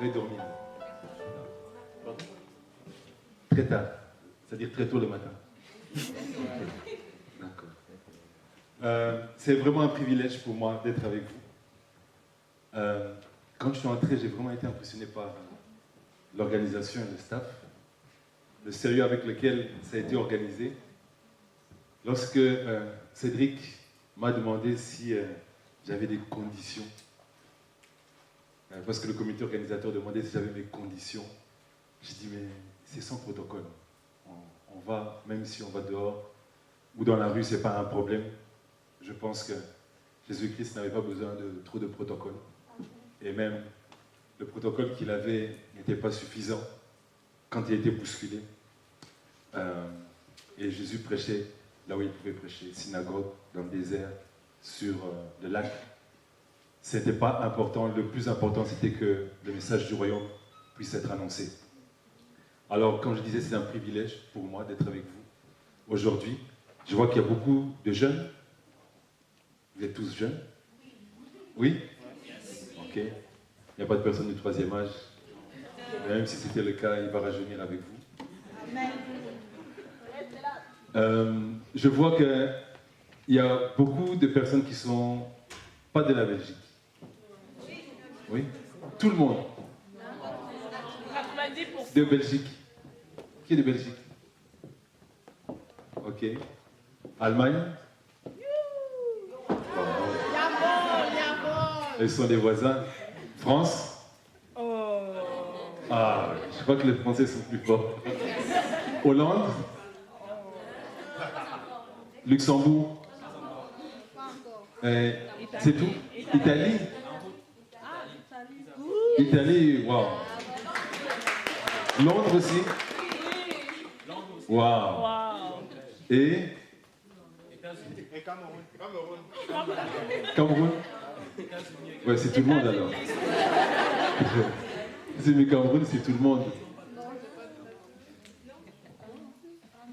avez dormi? Très tard, c'est-à-dire très tôt le matin. D'accord. C'est vraiment un privilège pour moi d'être avec vous. Quand je suis entré, j'ai vraiment été impressionné par l'organisation et le staff, le sérieux avec lequel ça a été organisé. Lorsque Cédric m'a demandé si j'avais des conditions, parce que le comité organisateur demandait si j'avais mes conditions, j'ai dit mais c'est sans protocole. On va, même si on va dehors ou dans la rue, c'est pas un problème. Je pense que Jésus-Christ n'avait pas besoin de trop de protocole. Et même le protocole qu'il avait n'était pas suffisant quand il était bousculé. Et Jésus prêchait là où il pouvait prêcher, synagogue, dans le désert, sur le lac. Ce n'était pas important. Le plus important, c'était que le message du royaume puisse être annoncé. Alors, comme je disais, c'est un privilège pour moi d'être avec vous aujourd'hui. Je vois qu'il y a beaucoup de jeunes. Vous êtes tous jeunes? Oui? Ok. Il n'y a pas de personne du troisième âge. Même si c'était le cas, il va rajeunir avec vous. Je vois qu'il y a beaucoup de personnes qui ne sont pas de la Belgique. Oui? Tout le monde. 90%. De Belgique. Qui est de Belgique? Ok. Allemagne? Ils sont des voisins. France? Ah, je crois que les Français sont plus forts. Hollande? Luxembourg? C'est tout? Italie? Italie, waouh. Londres aussi? Waouh. Et Cameroun? Ouais, c'est tout le monde alors. Mais Cameroun, c'est tout le monde.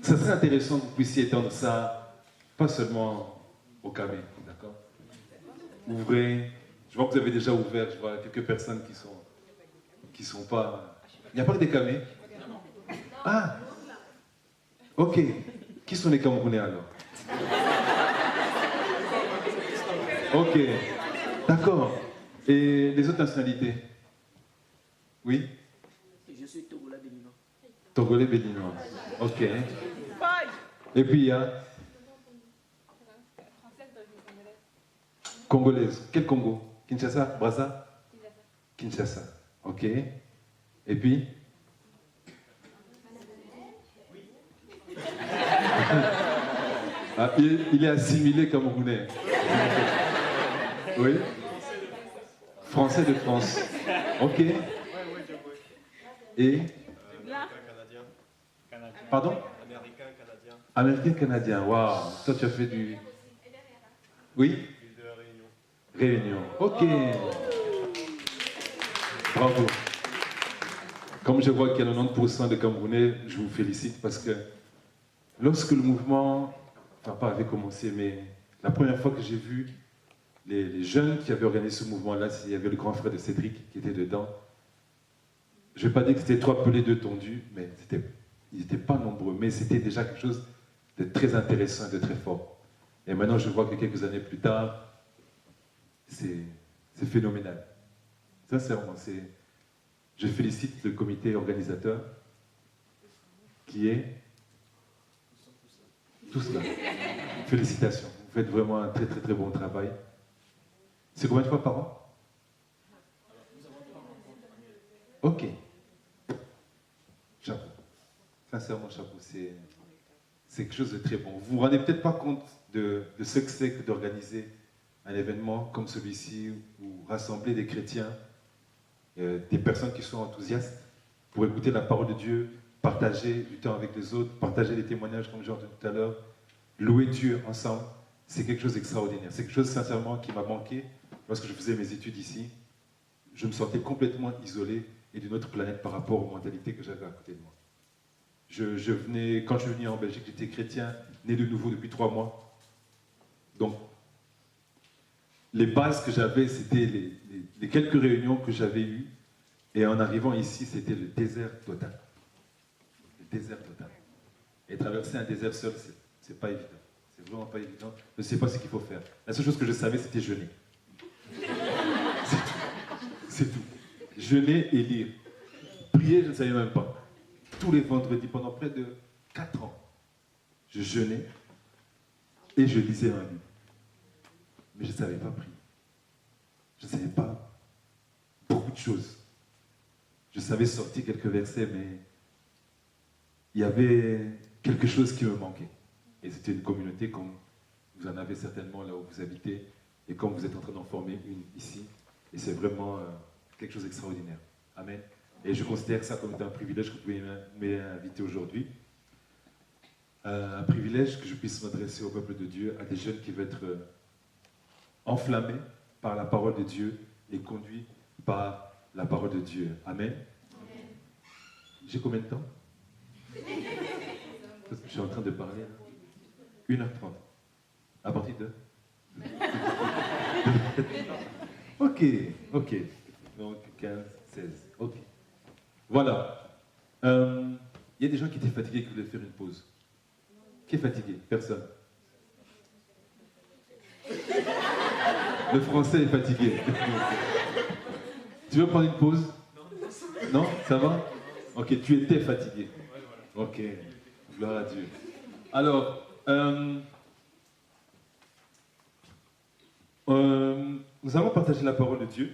Ça serait intéressant que vous puissiez étendre ça, pas seulement au Camé, d'accord? Ouvrez. Je vois que vous avez déjà ouvert, je vois quelques personnes qui sont pas... Il n'y a pas que des Camés? Ah! Ok. Qui sont les Camerounais alors? Ok. D'accord. Et les autres nationalités? Oui? Je suis Togolais béninois. Togolais béninois. Ok. Et puis il y a Congolaise. Quel Congo? Kinshasa? Brazza? Kinshasa. Ok. Et puis? Ah, il est assimilé camerounais. Oui? Français de France. Ok. Et? Pardon? Américain, canadien. Américain, canadien. Waouh. Toi, tu as fait du... Oui? De la Réunion. Réunion. Ok. Bravo. Comme je vois qu'il y a 90% de Camerounais, je vous félicite parce que lorsque le mouvement, enfin pas avait commencé, mais la première fois que j'ai vu les jeunes qui avaient organisé ce mouvement-là, il y avait le grand frère de Cédric qui était dedans. Je ne vais pas dire que c'était trop appelé de tondu, mais ils n'étaient pas nombreux, mais c'était déjà quelque chose de très intéressant et de très fort. Et maintenant, je vois que quelques années plus tard, c'est phénoménal. Sincèrement, je félicite le comité organisateur qui est tous là. Félicitations. Vous faites vraiment un très très très bon travail. C'est combien de fois par an? Ok. Chapeau. Sincèrement, chapeau. C'est quelque chose de très bon. Vous vous rendez peut-être pas compte de ce que c'est que d'organiser un événement comme celui-ci où rassembler des chrétiens, des personnes qui sont enthousiastes pour écouter la parole de Dieu, partager du temps avec les autres, partager des témoignages comme j'ai entendu tout à l'heure, louer Dieu ensemble. C'est quelque chose d'extraordinaire. C'est quelque chose sincèrement qui m'a manqué lorsque je faisais mes études ici. Je me sentais complètement isolé et d'une autre planète par rapport aux mentalités que j'avais à côté de moi. Quand je suis venu en Belgique, j'étais chrétien, né de nouveau depuis 3 mois. Donc, les bases que j'avais, c'était les quelques réunions que j'avais eues Et en arrivant ici, c'était le désert total. Le désert total. Et traverser un désert seul, c'est pas évident. C'est vraiment pas évident. Je ne sais pas ce qu'il faut faire. La seule chose que je savais, c'était jeûner. C'est tout. C'est tout. Jeûner et lire. Prier, je ne savais même pas. Tous les vendredis, pendant près de 4 ans, je jeûnais et je lisais un livre. Mais je ne savais pas prier. Je ne savais pas beaucoup de choses. Je savais sortir quelques versets, mais il y avait quelque chose qui me manquait. Et c'était une communauté comme vous en avez certainement là où vous habitez, et comme vous êtes en train d'en former une ici. Et c'est vraiment quelque chose d'extraordinaire. Amen. Et je considère ça comme un privilège que vous pouvez m'inviter aujourd'hui. Un privilège que je puisse m'adresser au peuple de Dieu, à des jeunes qui veulent être enflammés par la parole de Dieu et conduits par la parole de Dieu. Amen. J'ai combien de temps? Parce que je suis en train de parler. 1h30. À partir de Ok. Donc 15, 16. Ok. Voilà. Il y a des gens qui étaient fatigués qui voulaient faire une pause. Qui est fatigué? Personne. Le français est fatigué. Tu veux prendre une pause? Non? Ça va? Ok, tu étais fatigué. Ok, gloire à Dieu. Alors, nous allons partager la parole de Dieu.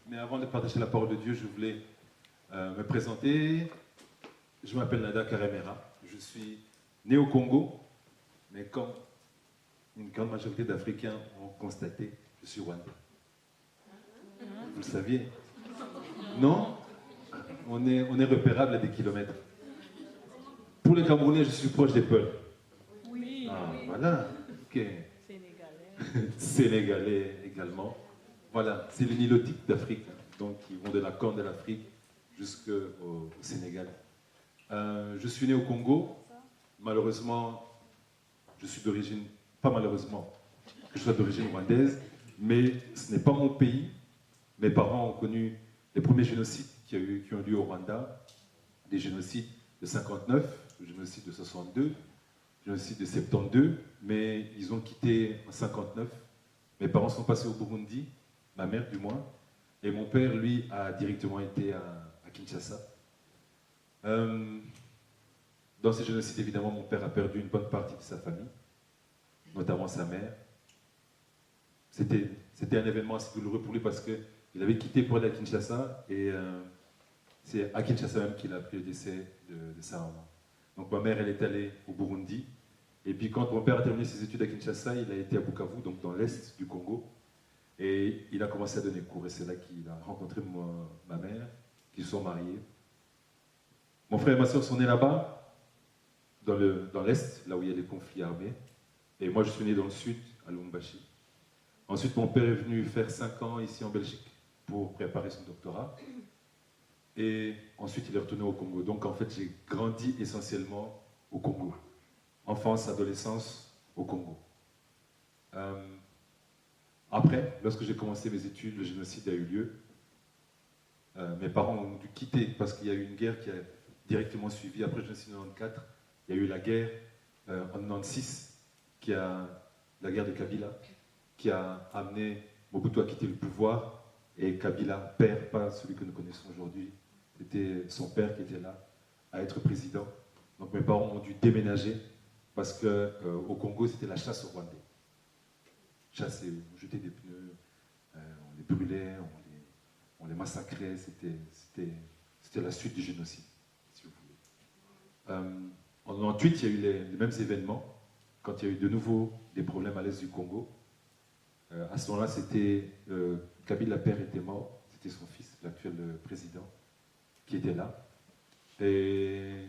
Mais avant de partager la parole de Dieu, je voulais me présenter. Je m'appelle Nada Karemera. Je suis né au Congo, mais comme une grande majorité d'Africains ont constaté, je suis rwandais. Vous le saviez? Non? On est repérable à des kilomètres. Pour les Camerounais, je suis proche des Peuls. Oui. Ah, voilà. Ok. Sénégalais. Sénégalais également. Voilà, c'est le nilotique d'Afrique. Donc, ils vont de la Corne de l'Afrique jusqu'au Sénégal. Je suis né au Congo. Malheureusement, je suis d'origine, pas malheureusement, que je sois d'origine rwandaise, mais ce n'est pas mon pays. Mes parents ont connu les premiers génocides qui ont lieu au Rwanda, des génocides de 59, le génocide de 62, le génocide de 72, mais ils ont quitté en 59. Mes parents sont passés au Burundi, ma mère du moins, et mon père, lui, a directement été à Kinshasa. Dans ces génocides, évidemment, mon père a perdu une bonne partie de sa famille, notamment sa mère. C'était un événement assez douloureux pour lui parce qu'il avait quitté pour aller à Kinshasa et c'est à Kinshasa même qu'il a appris le décès de sa maman. Donc ma mère, elle est allée au Burundi. Et puis quand mon père a terminé ses études à Kinshasa, il a été à Bukavu, donc dans l'est du Congo. Et il a commencé à donner cours. Et c'est là qu'il a rencontré ma mère, qu'ils se sont mariés. Mon frère et ma soeur sont nés là-bas, dans l'est, là où il y a les conflits armés. Et moi, je suis né dans le sud, à Lubumbashi. Ensuite, mon père est venu faire 5 ans ici en Belgique pour préparer son doctorat. Et ensuite, il est retourné au Congo. Donc, en fait, j'ai grandi essentiellement au Congo. Enfance, adolescence, au Congo. Après, lorsque j'ai commencé mes études, le génocide a eu lieu. Mes parents ont dû quitter parce qu'il y a eu une guerre qui a directement suivi. Après le génocide de 1994, il y a eu la guerre en 1996, la guerre de Kabila, qui a amené Mobutu à quitter le pouvoir. Et Kabila, père, pas celui que nous connaissons aujourd'hui, c'était son père qui était là, à être président. Donc mes parents ont dû déménager parce qu'au Congo, c'était la chasse aux Rwandais. Chasser, on jetait des pneus, on les brûlait, on les massacrait. C'était la suite du génocide, si vous voulez. En 1998, il y a eu les mêmes événements, quand il y a eu de nouveau des problèmes à l'est du Congo. À ce moment-là, c'était Kabila, père, était mort. C'était son fils, l'actuel président, qui était là. Et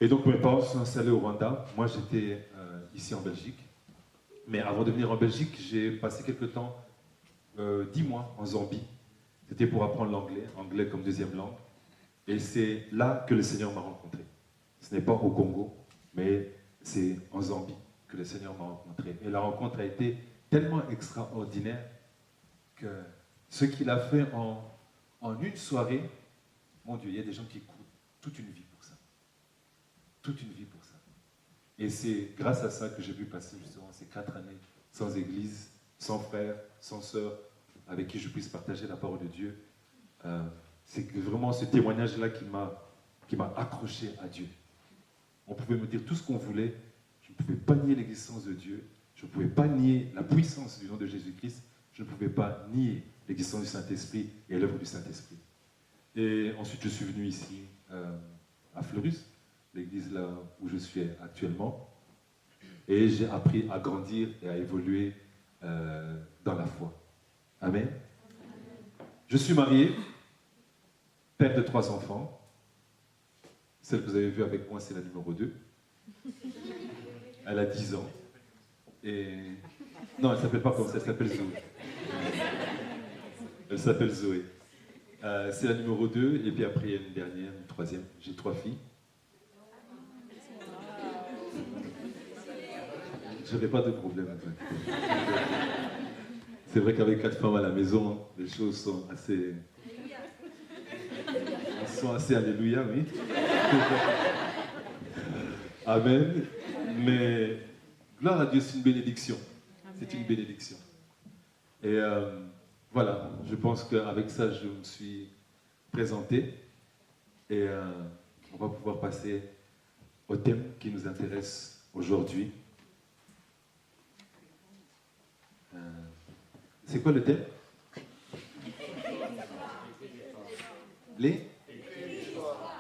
donc mes parents se sont installés au Rwanda. Moi, j'étais ici en Belgique. Mais avant de venir en Belgique, j'ai passé quelques temps, 10 mois en Zambie. C'était pour apprendre l'anglais, anglais comme deuxième langue. Et c'est là que le Seigneur m'a rencontré. Ce n'est pas au Congo, mais c'est en Zambie que le Seigneur m'a rencontré. Et la rencontre a été tellement extraordinaire que ce qu'il a fait en En une soirée, mon Dieu, il y a des gens qui courent toute une vie pour ça. Toute une vie pour ça. Et c'est grâce à ça que j'ai pu passer justement ces 4 années sans église, sans frère, sans sœur, avec qui je puisse partager la parole de Dieu. C'est vraiment ce témoignage-là qui m'a accroché à Dieu. On pouvait me dire tout ce qu'on voulait, je ne pouvais pas nier l'existence de Dieu, je ne pouvais pas nier la puissance du nom de Jésus-Christ, je ne pouvais pas nier l'existence du Saint-Esprit et l'œuvre du Saint-Esprit. Et ensuite, je suis venu ici, à Fleurus, l'église là où je suis actuellement, et j'ai appris à grandir et à évoluer dans la foi. Amen. Je suis marié, père de 3 enfants. Celle que vous avez vue avec moi, c'est la numéro 2. Elle a 10 ans. Et... Non, elle ne s'appelle pas comme ça, elle s'appelle Zoé. Elle s'appelle Zoé. C'est la numéro 2, et puis après, il y a une dernière, une troisième. J'ai 3 filles. Je n'avais pas de problème. C'est vrai qu'avec 4 femmes à la maison, les choses sont assez... alléluia, oui. Amen. Mais gloire à Dieu, c'est une bénédiction. C'est une bénédiction. Et voilà, je pense qu'avec ça, je me suis présenté. Et on va pouvoir passer au thème qui nous intéresse aujourd'hui. C'est quoi le thème?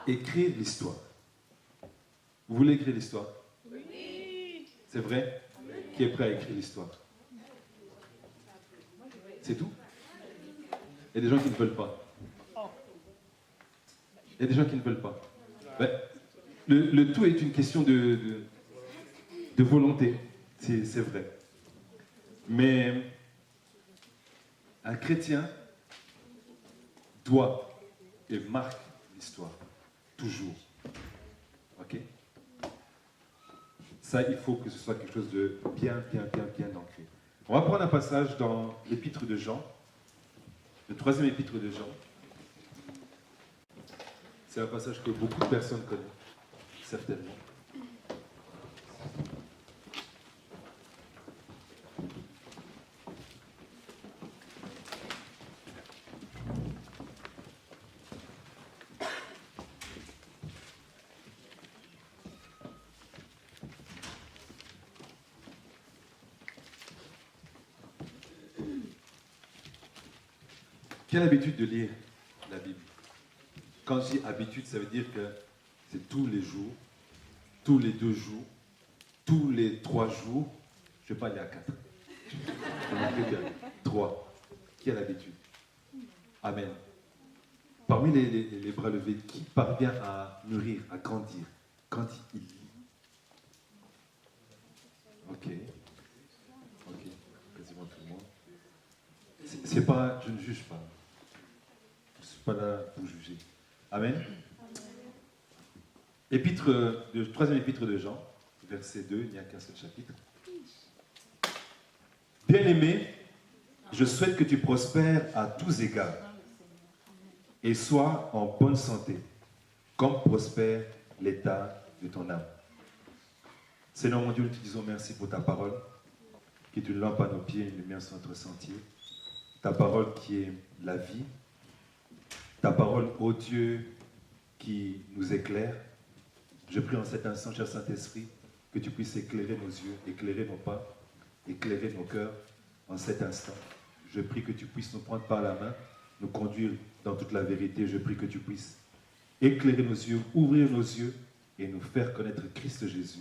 Écrire l'histoire. Vous voulez écrire l'histoire? Oui. C'est vrai? Qui est prêt à écrire l'histoire? C'est tout? Il y a des gens qui ne veulent pas. Il y a des gens qui ne veulent pas. Ben, le tout est une question de volonté. C'est vrai. Mais un chrétien doit et marque l'histoire. Toujours. Ok? Ça, il faut que ce soit quelque chose de bien ancré. On va prendre un passage dans l'épître de Jean, le 3e épître de Jean. C'est un passage que beaucoup de personnes connaissent, certainement. Quelle habitude de lire la Bible? Quand je dis habitude, ça veut dire que c'est tous les jours, tous les 2 jours, tous les 3 jours. Je ne vais pas aller à 4. Je vais dire 3. Qui a l'habitude? Amen. Parmi les bras levés, qui parvient à mûrir, à grandir quand il lit? Ok. Quasiment tout le monde. C'est pas, je ne juge pas. Je ne suis pas là pour juger. Amen. Épître, le 3e épître de Jean, verset 2, il n'y a qu'un seul chapitre. Bien-aimé, je souhaite que tu prospères à tous égards et sois en bonne santé, comme prospère l'état de ton âme. Seigneur mon Dieu, nous te disons merci pour ta parole, qui est une lampe à nos pieds et une lumière sur notre sentier. Ta parole qui est la vie. Ta parole, ô Dieu, qui nous éclaire. Je prie en cet instant, cher Saint-Esprit, que tu puisses éclairer nos yeux, éclairer nos pas, éclairer nos cœurs en cet instant. Je prie que tu puisses nous prendre par la main, nous conduire dans toute la vérité. Je prie que tu puisses éclairer nos yeux, ouvrir nos yeux et nous faire connaître Christ Jésus.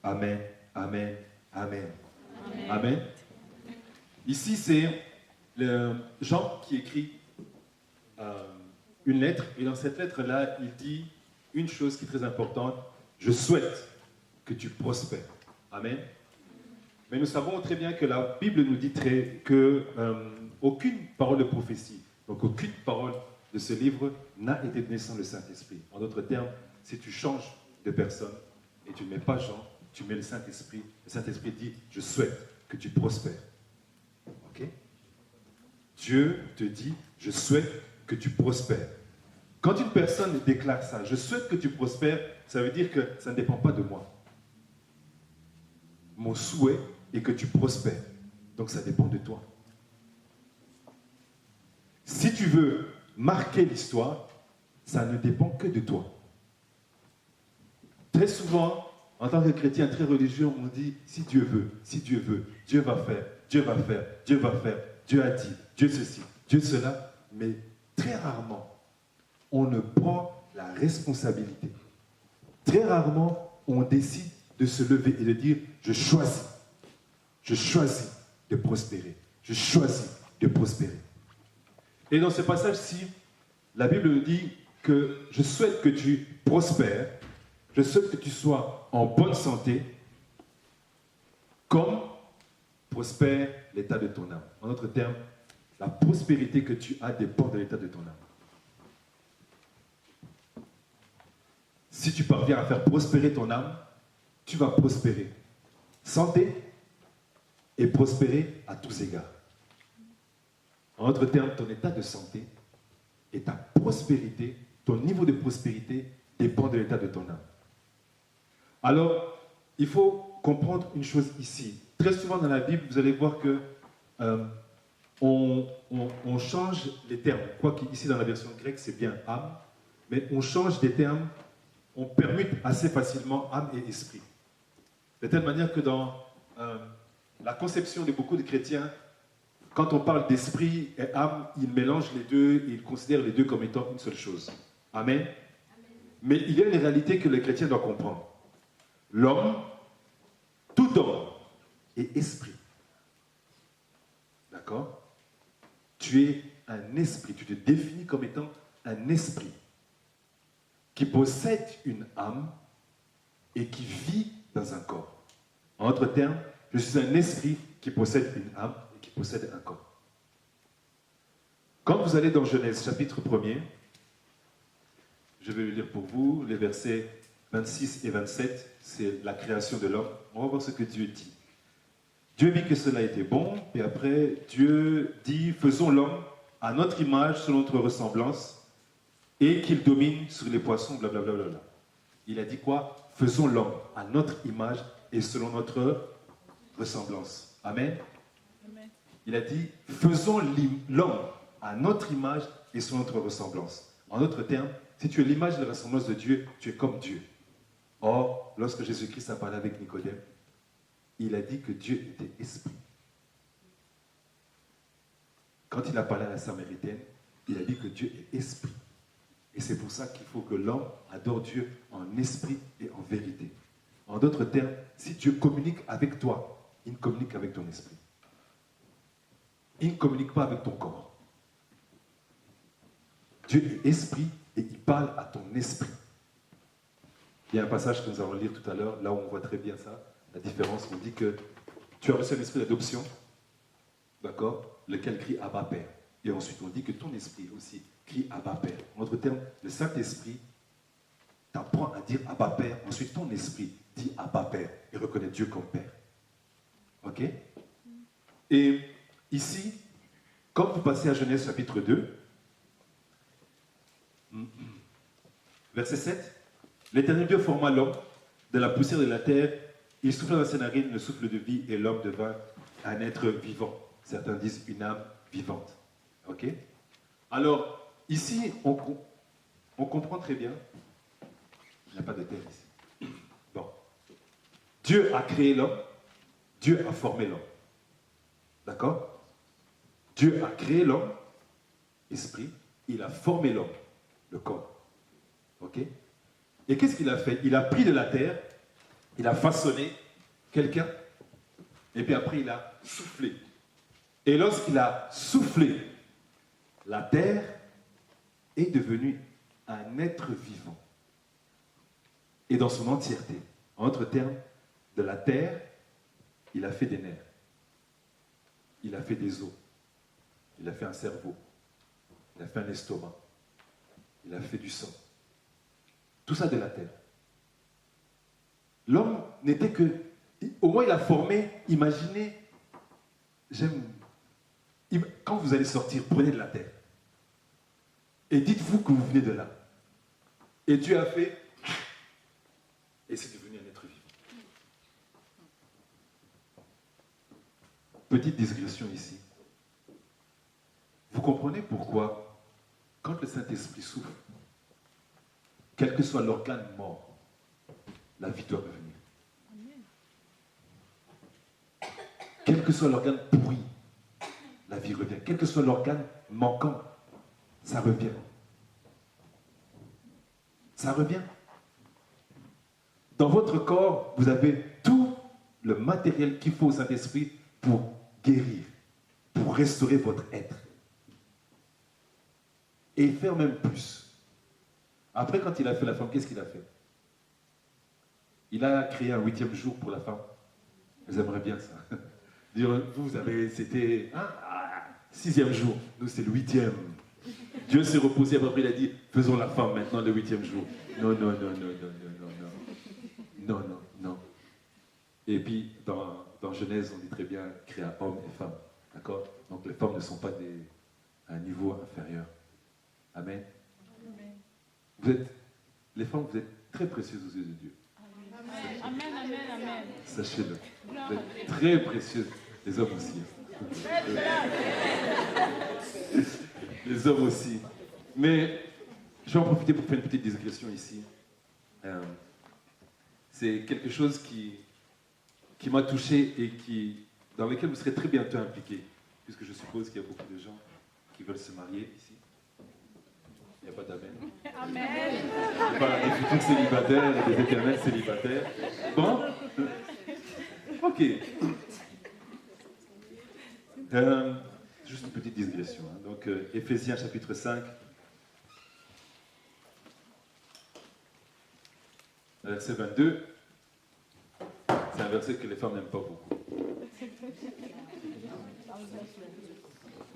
Amen, amen, amen. Amen. Amen. Ici, c'est Jean qui écrit une lettre, et dans cette lettre-là, il dit une chose qui est très importante: je souhaite que tu prospères. Amen. Mais nous savons très bien que la Bible nous dit que aucune parole de prophétie, donc aucune parole de ce livre n'a été donnée sans le Saint-Esprit. En d'autres termes, si tu changes de personne et tu ne mets pas Jean, tu mets le Saint-Esprit dit je souhaite que tu prospères. Ok? Dieu te dit je souhaite que tu prospères. Quand une personne déclare ça, je souhaite que tu prospères, ça veut dire que ça ne dépend pas de moi. Mon souhait est que tu prospères. Donc ça dépend de toi. Si tu veux marquer l'histoire, ça ne dépend que de toi. Très souvent, en tant que chrétien très religieux, on dit si Dieu veut, Dieu va faire, Dieu va faire, Dieu va faire, Dieu a dit, Dieu ceci, Dieu cela, mais très rarement, on ne prend la responsabilité. Très rarement, on décide de se lever et de dire je choisis de prospérer, je choisis de prospérer. Et dans ce passage-ci, la Bible nous dit que je souhaite que tu prospères, je souhaite que tu sois en bonne santé, comme prospère l'état de ton âme. En d'autres termes, la prospérité que tu as dépend de l'état de ton âme. Si tu parviens à faire prospérer ton âme, tu vas prospérer. Santé et prospérer à tous égards. En d'autres termes, ton état de santé et ta prospérité, ton niveau de prospérité dépend de l'état de ton âme. Alors, il faut comprendre une chose ici. Très souvent dans la Bible, vous allez voir que on change les termes. Quoique ici dans la version grecque, c'est bien âme, mais on change des termes, on permute assez facilement âme et esprit. De telle manière que dans la conception de beaucoup de chrétiens, quand on parle d'esprit et âme, ils mélangent les deux et ils considèrent les deux comme étant une seule chose. Amen. Amen. Mais il y a une réalité que les chrétiens doivent comprendre. L'homme, tout homme, est esprit. D'accord? Tu es un esprit, tu te définis comme étant un esprit qui possède une âme et qui vit dans un corps. En d'autres termes, je suis un esprit qui possède une âme et qui possède un corps. Quand vous allez dans Genèse chapitre 1er, je vais le lire pour vous, les versets 26 et 27, c'est la création de l'homme. On va voir ce que Dieu dit. Dieu vit que cela était bon, et après Dieu dit, faisons l'homme à notre image, selon notre ressemblance, et qu'il domine sur les poissons, blablabla. Il a dit quoi? Faisons l'homme à notre image et selon notre ressemblance. Amen. Amen. Il a dit, faisons l'homme à notre image et selon notre ressemblance. En d'autres termes, si tu es l'image et la ressemblance de Dieu, tu es comme Dieu. Or, lorsque Jésus-Christ a parlé avec Nicodème, il a dit que Dieu était esprit. Quand il a parlé à la Samaritaine, il a dit que Dieu est esprit. Et c'est pour ça qu'il faut que l'homme adore Dieu en esprit et en vérité. En d'autres termes, si Dieu communique avec toi, il communique avec ton esprit. Il ne communique pas avec ton corps. Dieu est esprit et il parle à ton esprit. Il y a un passage que nous allons lire tout à l'heure, là où on voit très bien ça, la différence. On dit que tu as reçu un esprit d'adoption, d'accord, lequel crie Abba Père. Et ensuite on dit que ton esprit aussi crie Abba Père. En d'autres termes, le Saint-Esprit t'apprend à dire Abba Père. Ensuite ton esprit dit Abba Père et reconnaît Dieu comme Père. Ok? Et ici, quand vous passez à Genèse chapitre 2, verset 7, l'Éternel Dieu forma l'homme de la poussière de la terre, il souffla dans ses narines le souffle de vie et l'homme devint un être vivant. Certains disent une âme vivante. Ok? Alors, ici, on comprend très bien. Il n'y a pas de terre ici. Bon. Dieu a créé l'homme, Dieu a formé l'homme. D'accord? Dieu a créé l'homme, esprit, il a formé l'homme, le corps. Ok? Et qu'est-ce qu'il a fait? Il a pris de la terre, il a façonné quelqu'un, et puis après il a soufflé. Et lorsqu'il a soufflé, la terre est devenue un être vivant. Et dans son entièreté. En d'autres termes, de la terre, il a fait des nerfs. Il a fait des os. Il a fait un cerveau. Il a fait un estomac. Il a fait du sang. Tout ça de la terre. L'homme n'était que... Au moins il a formé, imaginez, quand vous allez sortir, prenez de la terre. Et dites-vous que vous venez de là. Et Dieu a fait, et c'est devenu un être vivant. Petite digression ici. Vous comprenez pourquoi, quand le Saint-Esprit souffle, quel que soit l'organe mort, la vie doit revenir. Quel que soit l'organe pourri, la vie revient. Quel que soit l'organe manquant, ça revient. Ça revient. Dans votre corps, vous avez tout le matériel qu'il faut au Saint-Esprit pour guérir, pour restaurer votre être. Et faire même plus. Après, quand il a fait la femme, qu'est-ce qu'il a fait? Il a créé un 8e jour pour la femme. Vous aimeriez bien ça. Dire, vous avez, c'était 6e jour. Nous, c'est le 8e. Dieu s'est reposé, après il a dit, faisons la femme maintenant le 8e jour. Non, non, non, non, non, non, non, non. Non, non, non. Et puis, dans Genèse, on dit très bien, créa homme et femme. D'accord? Donc les femmes ne sont pas à un niveau inférieur. Amen. Amen. Les femmes, vous êtes très précieuses aux yeux de Dieu. Amen, amen, amen, amen. Sachez-le. Vous êtes très précieuses. Les hommes aussi. Les hommes aussi. Mais je vais en profiter pour faire une petite digression ici. C'est quelque chose qui m'a touché et dans lequel vous serez très bientôt impliqué, puisque je suppose qu'il y a beaucoup de gens qui veulent se marier ici. Il n'y a pas d'amen. Amen. Pas des futurs célibataires et des éternels célibataires. Bon. Ok. Juste une petite digression. Donc, Éphésiens chapitre 5. Verset 22. C'est un verset que les femmes n'aiment pas beaucoup.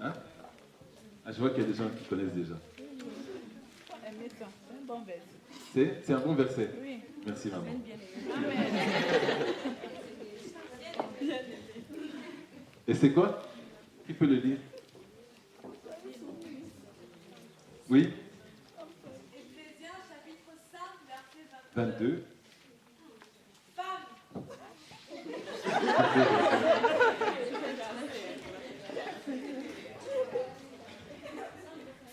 Hein? Ah, je vois qu'il y a des gens qui connaissent déjà. C'est un bon verset. C'est un bon verset. Oui. Merci, maman. Amen. Et c'est quoi? Qui peut le lire? Oui? Éphésiens chapitre 5, verset 22. Femmes,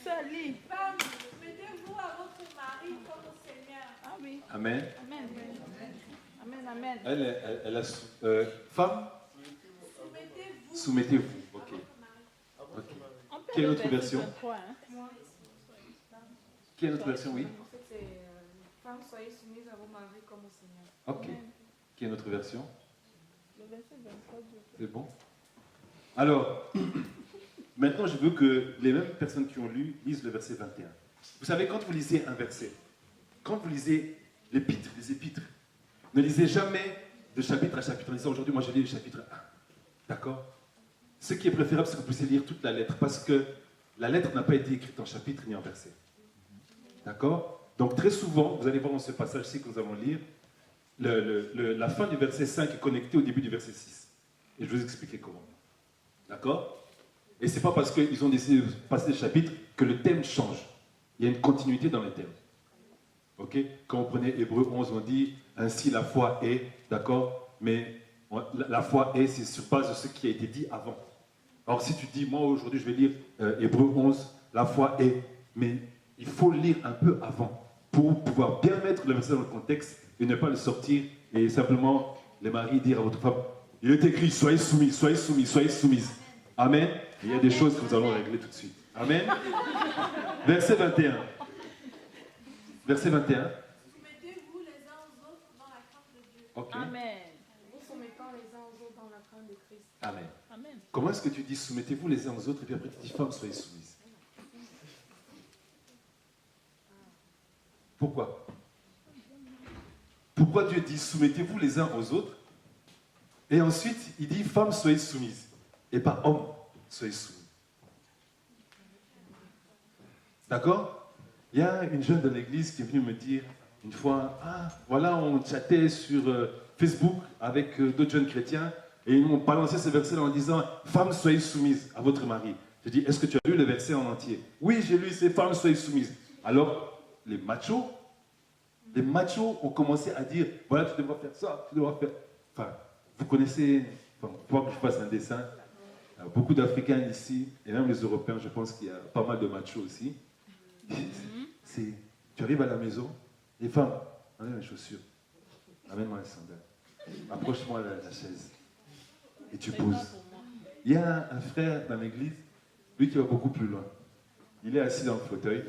Salut. femmes, mettez-vous à votre mari comme au Seigneur. Ah oui. Amen. Amen. Amen, amen. Elle a femme, Soumettez-vous soumettez-vous. Ok. Ok. On peut Quelle le autre verset version? 23, hein? Quelle autre version? Oui. Femmes, soyez soumises à vos maris comme au Seigneur. Ok. Quelle autre version? Le verset 23. C'est bon. Alors, maintenant, je veux que les mêmes personnes qui ont lu lisent le verset 21. Vous savez, quand vous lisez un verset, quand vous lisez l'épître, les épîtres, ne lisez jamais de chapitre à chapitre en disant aujourd'hui, moi je lis le chapitre 1. D'accord? Ce qui est préférable, c'est que vous puissiez lire toute la lettre, parce que la lettre n'a pas été écrite en chapitre ni en verset. D'accord? Donc très souvent, vous allez voir dans ce passage-ci que nous allons lire, la fin du verset 5 est connectée au début du verset 6. Et je vais vous expliquer comment. D'accord? Et ce n'est pas parce qu'ils ont décidé de passer le chapitre que le thème change. Il y a une continuité dans le thème. Ok? Quand vous prenez Hébreux 11, on dit ainsi la foi est, d'accord? Mais la foi est, c'est sur base de ce qui a été dit avant. Alors si tu dis, moi aujourd'hui je vais lire Hébreux 11, la foi est, mais il faut lire un peu avant pour pouvoir bien mettre le verset dans le contexte et ne pas le sortir et simplement les maris dire à votre femme, il est écrit, soyez soumis, soyez soumis, soyez soumises. Amen. Et il y a des choses que nous allons régler tout de suite. Amen. Verset 21. Verset 21. Soumettez-vous les uns aux autres dans la crainte de Dieu. Ok. Amen. Vous soumettant les uns aux autres dans la crainte de Christ. Amen. Amen. Comment est-ce que tu dis soumettez-vous les uns aux autres et puis après tu dis femmes soyez soumises? Pourquoi? Pourquoi Dieu dit soumettez-vous les uns aux autres et ensuite il dit femmes soyez soumises et pas hommes soyez soumis? D'accord? Il y a une jeune de l'église qui est venue me dire une fois, ah voilà, on chattait sur Facebook avec d'autres jeunes chrétiens et ils m'ont balancé ce verset en disant femmes soyez soumises à votre mari. Je dis, est-ce que tu as lu le verset en entier? Oui, j'ai lu, ces femmes soient soumises. Alors, les machos ont commencé à dire, voilà, tu devras faire ça, tu devras faire... Enfin, vous connaissez, enfin, pour que je fasse un dessin, beaucoup d'Africains ici, et même les Européens, je pense qu'il y a pas mal de machos aussi. Tu arrives à la maison, les femmes, enlève mes chaussures, amène-moi les sandales, approche-moi la chaise, et tu poses. Il y a un frère dans l'église, lui qui va beaucoup plus loin. Il est assis dans le fauteuil,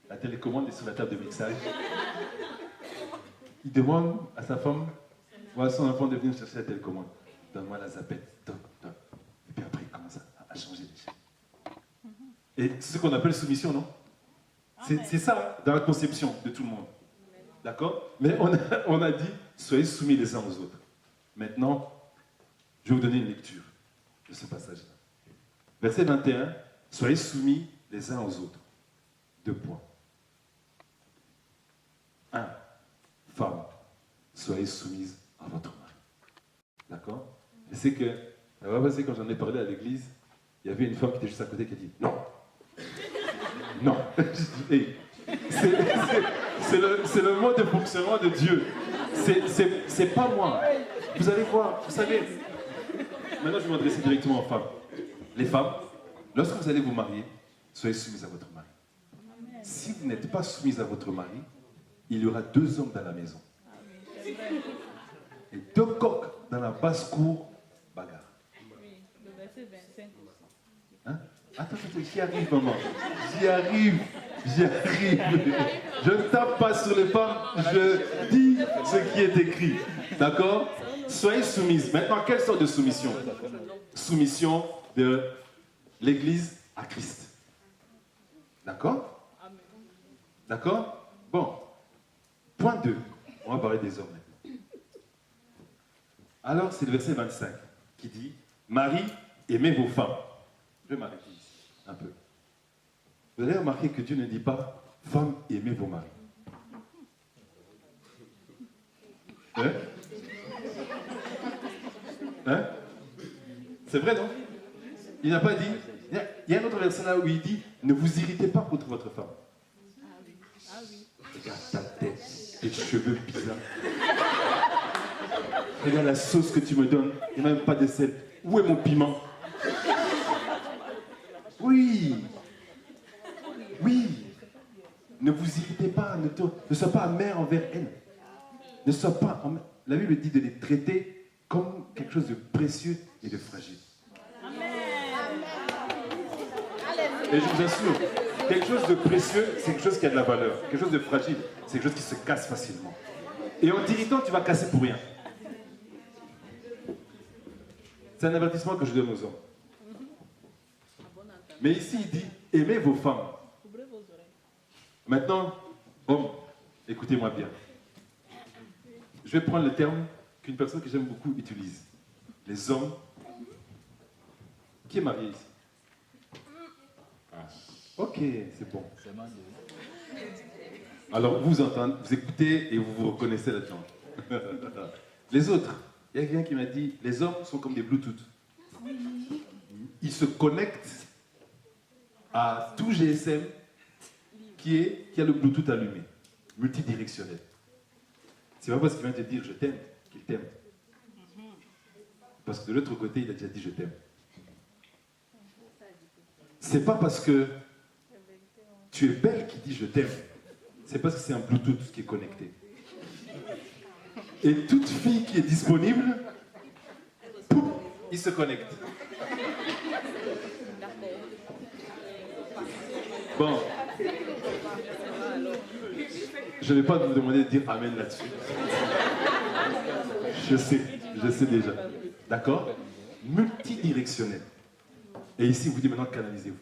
la télécommande est sur la table de mixage. Il demande à sa femme, ou à son enfant de venir chercher la télécommande. Donne-moi la zapette, donne. Et puis après, il commence à changer les choses. Et c'est ce qu'on appelle soumission, non? C'est ça, dans la conception de tout le monde. D'accord? Mais on a dit, soyez soumis les uns aux autres. Maintenant, je vais vous donner une lecture de ce passage-là. Verset 21, soyez soumis les uns aux autres. 2 points. 1. Femmes, soyez soumises à votre mari. D'accord? Et c'est que, la fois passée, quand j'en ai parlé à l'église, il y avait une femme qui était juste à côté qui a dit non. Non. Hey, c'est le mode de fonctionnement de Dieu. C'est pas moi. Vous allez voir, vous savez. Maintenant, je vais m'adresser directement aux femmes. Les femmes, lorsque vous allez vous marier, soyez soumises à votre mari. Si vous n'êtes pas soumise à votre mari, il y aura 2 hommes dans la maison. Et 2 coqs dans la basse-cour, bagarre. Oui, le verset 25 aussi. Hein? Attends, j'y arrive, maman. J'y arrive. Je ne tape pas sur les femmes, je dis ce qui est écrit. D'accord? Soyez soumises. Maintenant, quelle sorte de soumission? Soumission de l'Église à Christ. D'accord? D'accord? Bon. Point 2. On va parler des hommes maintenant. Alors, c'est le verset 25 qui dit, Marie, aimez vos femmes. Je vais m'arrêter ici, un peu. Vous allez remarquer que Dieu ne dit pas, femmes, aimez vos maris. Hein? Hein? C'est vrai, non? Il n'a pas dit. Il y a un autre verset là où il dit, ne vous irritez pas contre votre femme. Ah oui. Regarde ta tête, tes cheveux bizarres. Regarde la sauce que tu me donnes, il n'y a même pas de sel. Où est mon piment? Oui. Ne vous irritez pas, ne sois pas amer envers elle. Ne sois pas amer. La Bible dit de les traiter comme quelque chose de précieux et de fragile. Et je vous assure, quelque chose de précieux, c'est quelque chose qui a de la valeur. Quelque chose de fragile, c'est quelque chose qui se casse facilement. Et en t'irritant, tu vas casser pour rien. C'est un avertissement que je donne aux hommes. Mais ici, il dit, aimez vos femmes. Ouvrez vos oreilles. Maintenant, hommes, écoutez-moi bien. Je vais prendre le terme qu'une personne que j'aime beaucoup utilise. Les hommes. Qui est marié ici? Ah. Ok, c'est bon. Alors, vous entendez, vous écoutez et vous vous reconnaissez là-dedans. Les autres, il y a quelqu'un qui m'a dit, les hommes sont comme des Bluetooth. Ils se connectent à tout GSM qui a le Bluetooth allumé, multidirectionnel. C'est pas parce qu'il vient te dire je t'aime qu'il t'aime. Parce que de l'autre côté, il a déjà dit je t'aime. C'est pas parce que tu es belle qu'il dit je t'aime. C'est parce que c'est un Bluetooth qui est connecté. Et toute fille qui est disponible, pouf, il se connecte. Bon. Je ne vais pas vous demander de dire Amen là-dessus. Je sais déjà. D'accord? Multidirectionnel. Et ici, vous dit maintenant, canalisez-vous.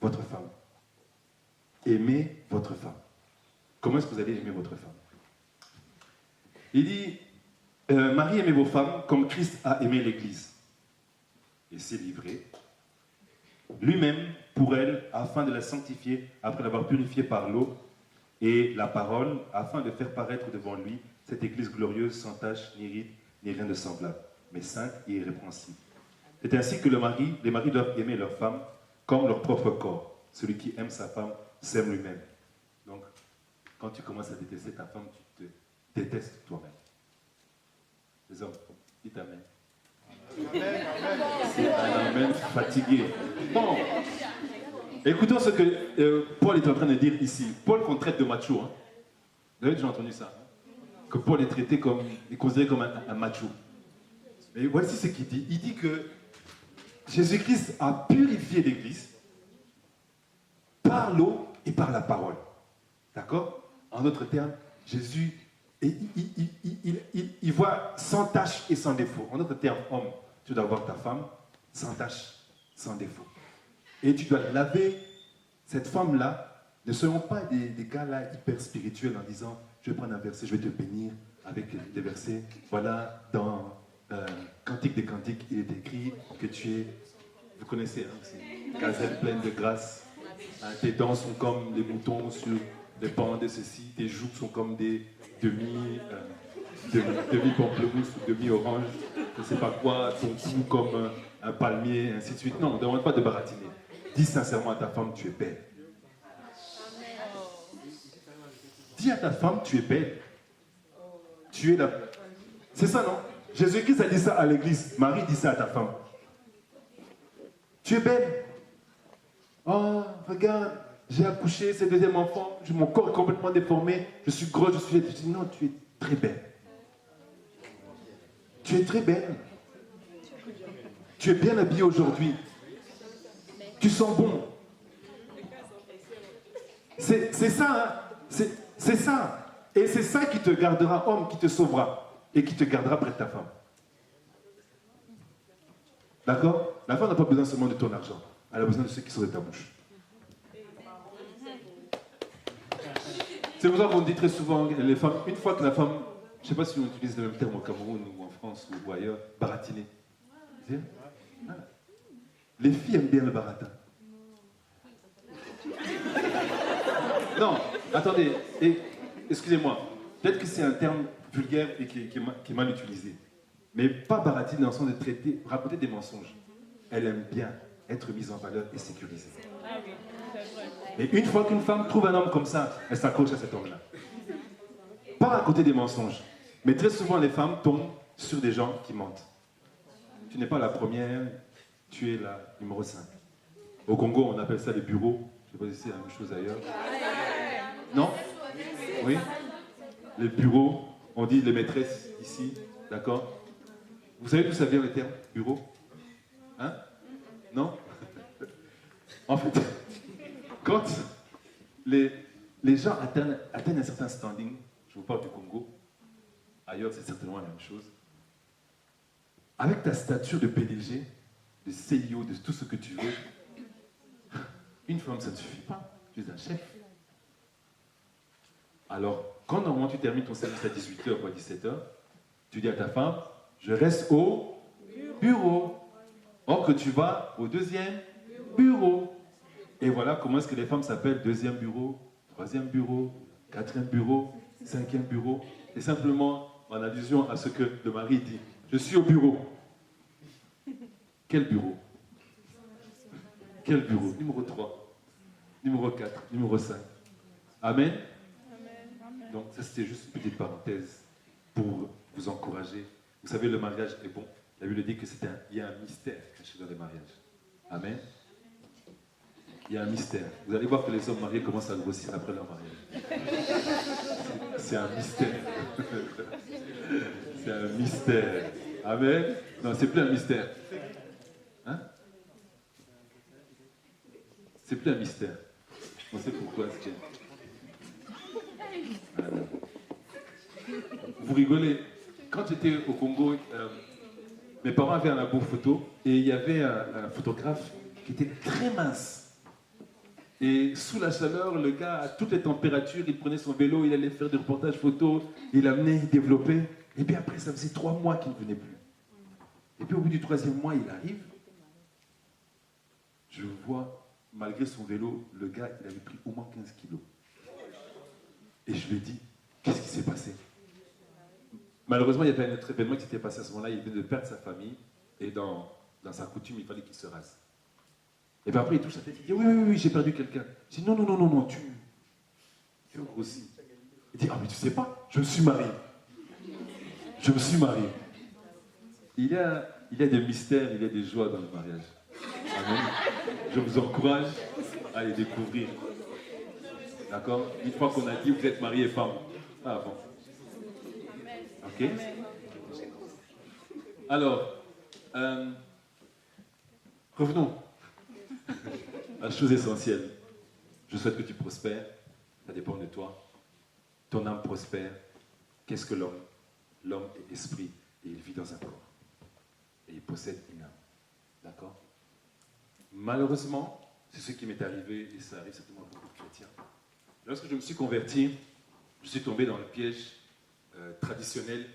Votre femme. Aimez votre femme. Comment est-ce que vous allez aimer votre femme? Il dit, Marie, aimez vos femmes comme Christ a aimé l'Église. Et s'est livré lui-même pour elle, afin de la sanctifier, après l'avoir purifiée par l'eau et la parole, afin de faire paraître devant lui cette Église glorieuse, sans tache, ni ride, ni rien de semblable, mais sainte et irrépréhensible. C'est ainsi que les maris doivent aimer leur femme comme leur propre corps. Celui qui aime sa femme s'aime lui-même. Donc, quand tu commences à détester ta femme, tu te détestes toi-même. Les hommes, dites amen. C'est un amen fatigué. Bon, écoutons ce que Paul est en train de dire ici. Paul qu'on traite de macho. Hein. Vous avez déjà entendu ça? Que Paul est traité comme, est considéré comme un macho. Mais voici ce qu'il dit. Il dit que Jésus-Christ a purifié l'Église par l'eau et par la parole. D'accord? En d'autres termes, Jésus, il voit sans tache et sans défaut. En d'autres termes, homme, tu dois avoir ta femme sans tache, sans défaut. Et tu dois laver cette femme-là. Ne soyons pas des gars-là hyper spirituels en disant, je vais prendre un verset, je vais te bénir avec des versets. Voilà, dans Cantique des Cantiques, il est écrit que tu es, vous connaissez, hein, c'est gazelle pleine de grâce. Hein, tes dents sont comme des moutons sur les pans de ceci, tes joues sont comme des demi-pamplemousse ou demi-orange, je ne sais pas quoi, ton cou comme un palmier, ainsi de suite. Non, ne demande pas de baratiner. Dis sincèrement à ta femme, tu es belle. Dis à ta femme, tu es belle. Tu es la... C'est ça, non? Jésus-Christ a dit ça à l'église. Marie dit ça à ta femme. Tu es belle. Oh, regarde, j'ai accouché, c'est le deuxième enfant, mon corps est complètement déformé, je suis grosse, je suis... Je dis, non, tu es très belle. Tu es très belle. Tu es bien habillée aujourd'hui. Tu sens bon. C'est ça, hein? C'est ça. Et c'est ça qui te gardera homme, qui te sauvera et qui te gardera près de ta femme. D'accord? La femme n'a pas besoin seulement de ton argent. Elle a besoin de ceux qui sont de ta bouche. C'est pour ça qu'on dit très souvent, les femmes, une fois que la femme, je ne sais pas si on utilise le même terme au Cameroun ou en France ou ailleurs, baratiner. Voilà. Les filles aiment bien le baratin. Non, attendez, excusez-moi, peut-être que c'est un terme vulgaire et qui est mal utilisé. Mais pas baratiner dans le sens de traiter, raconter des mensonges. Elle aime bien être mise en valeur et sécurisée. Ah oui, c'est vrai. Et une fois qu'une femme trouve un homme comme ça, elle s'accroche à cet homme-là. Pas raconter des mensonges. Mais très souvent, les femmes tombent sur des gens qui mentent. Tu n'es pas la première, tu es la numéro 5. Au Congo, on appelle ça les bureaux. Je ne sais pas si c'est la même chose ailleurs. Non? Oui? Les bureaux, on dit les maîtresses ici, d'accord? Vous savez d'où ça vient le terme bureau? Hein? Non? En fait, quand les gens atteignent un certain standing, je vous parle du Congo, ailleurs c'est certainement la même chose, avec ta stature de PDG, de CIO, de tout ce que tu veux, une femme ça ne suffit pas, tu es un chef. Alors, quand normalement tu termines ton service à 18h ou à 17h, tu dis à ta femme, je reste au bureau. Or que tu vas au deuxième bureau. Et voilà comment est-ce que les femmes s'appellent deuxième bureau, troisième bureau, quatrième bureau, cinquième bureau. Et simplement en allusion à ce que le mari dit. Je suis au bureau. Quel bureau? Quel bureau? Numéro 3, numéro 4, numéro 5. Amen? Donc ça c'était juste une petite parenthèse pour vous encourager. Vous savez, le mariage est bon. La Bible dit que il y a un mystère caché dans les mariages. Amen. Il y a un mystère. Vous allez voir que les hommes mariés commencent à grossir après leur mariage. C'est un mystère. C'est un mystère. Amen. Non, c'est plus un mystère. Hein? C'est plus un mystère. On sait pourquoi. Vous rigolez. Quand j'étais au Congo, mes parents avaient un labo photo et il y avait un photographe qui était très mince. Et sous la chaleur, le gars, à toutes les températures, il prenait son vélo, il allait faire des reportages photos, il amenait, il développait. Et puis après, ça faisait 3 mois qu'il ne venait plus. Et puis au bout du 3e mois, il arrive. Je vois, malgré son vélo, le gars, il avait pris au moins 15 kilos. Et je lui ai dit, qu'est-ce qui s'est passé? Malheureusement, il y avait un autre événement qui s'était passé à ce moment-là. Il venait de perdre sa famille. Et dans dans sa coutume, il fallait qu'il se rase. Et puis après, il touche sa tête, il dit, oui, oui, oui, j'ai perdu quelqu'un. Je dis, non, non, non, non, non, tu as grossi. Il dit, ah, mais tu sais pas, je me suis marié. Je me suis marié. Il y a des mystères, il y a des joies dans le mariage. Amen. Je vous encourage à les découvrir. D'accord? Une fois qu'on a dit, vous êtes marié et femme. Ah bon. Ok? Alors, revenons à la chose essentielle. Je souhaite que tu prospères. Ça dépend de toi. Ton âme prospère. Qu'est-ce que l'homme? L'homme est esprit et il vit dans un corps. Et il possède une âme. D'accord? Malheureusement, c'est ce qui m'est arrivé et ça arrive certainement à beaucoup de chrétiens. Lorsque je me suis converti, je suis tombé dans le piège traditionnel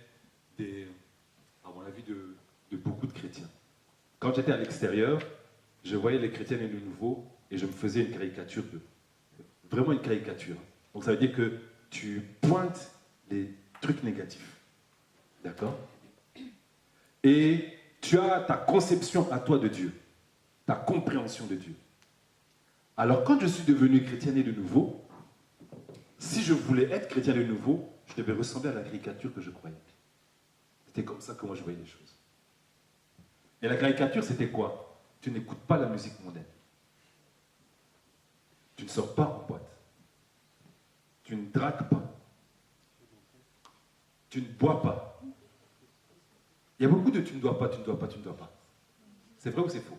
à mon avis, de beaucoup de chrétiens. Quand j'étais à l'extérieur, je voyais les chrétiens et les nouveaux et je me faisais une caricature d'eux. Vraiment une caricature. Donc ça veut dire que tu pointes les trucs négatifs. D'accord? Et tu as ta conception à toi de Dieu, ta compréhension de Dieu. Alors quand je suis devenu chrétien et de nouveau, si je voulais être chrétien de nouveau, je devais ressembler à la caricature que je croyais. C'était comme ça que moi je voyais les choses. Et la caricature, c'était quoi? Tu n'écoutes pas la musique mondaine. Tu ne sors pas en boîte. Tu ne dragues pas. Tu ne bois pas. Il y a beaucoup de tu ne dois pas, tu ne dois pas, tu ne dois pas. C'est vrai ou c'est faux?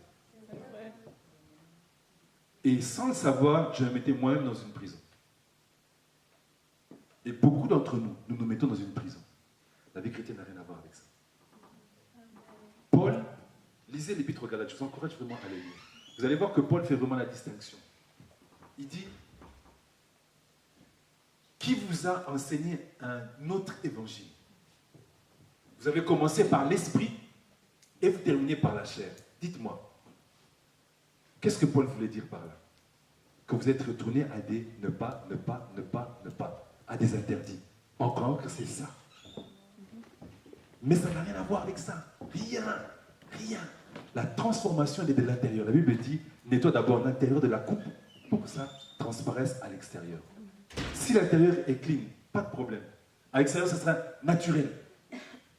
Et sans le savoir, je me mettais moi-même dans une prison. Et beaucoup d'entre nous, nous nous mettons dans une prison. La vie chrétienne n'a rien à voir avec ça. Paul, lisez l'Épître aux Galates, je vous encourage vraiment à le lire. Vous allez voir que Paul fait vraiment la distinction. Il dit, qui vous a enseigné un autre évangile? Vous avez commencé par l'esprit et vous terminez par la chair. Dites-moi, qu'est-ce que Paul voulait dire par là? Que vous êtes retourné à des ne pas, à des interdits. En croyant que c'est ça. Mais ça n'a rien à voir avec ça. Rien. La transformation est de l'intérieur. La Bible dit, nettoie d'abord l'intérieur de la coupe pour que ça transparaisse à l'extérieur. Si l'intérieur est clean, pas de problème. À l'extérieur, ça sera naturel.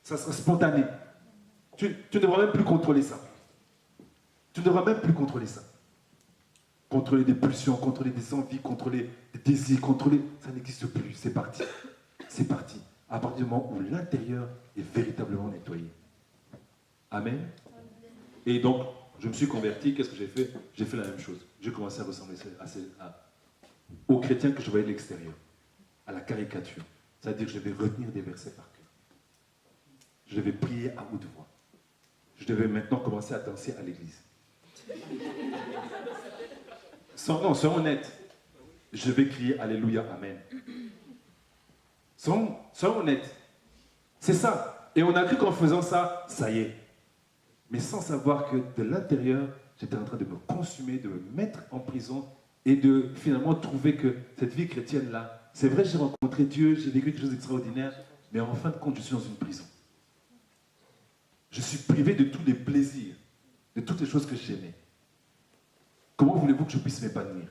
Ça sera spontané. Tu ne devras même plus contrôler ça. Tu ne devras même plus contrôler ça. Contrôler des pulsions, contrôler des envies, contrôler des désirs, ça n'existe plus. C'est parti. C'est parti. À partir du moment où l'intérieur est véritablement nettoyé. Amen. Et donc, je me suis converti. Qu'est-ce que j'ai fait? J'ai fait la même chose. J'ai commencé à ressembler aux chrétiens que je voyais de l'extérieur. À la caricature. C'est-à-dire que je devais retenir des versets par cœur. Je devais prier à haute voix. Je devais maintenant commencer à danser à l'église. Sois honnête. Je vais crier Alléluia, Amen. Sois honnête. C'est ça. Et on a cru qu'en faisant ça, ça y est. Mais sans savoir que de l'intérieur, j'étais en train de me consumer, de me mettre en prison et de finalement trouver que cette vie chrétienne-là, c'est vrai, j'ai rencontré Dieu, j'ai vécu quelque chose d'extraordinaire, mais en fin de compte, je suis dans une prison. Je suis privé de tous les plaisirs, de toutes les choses que j'aimais. Comment voulez-vous que je puisse m'épanouir?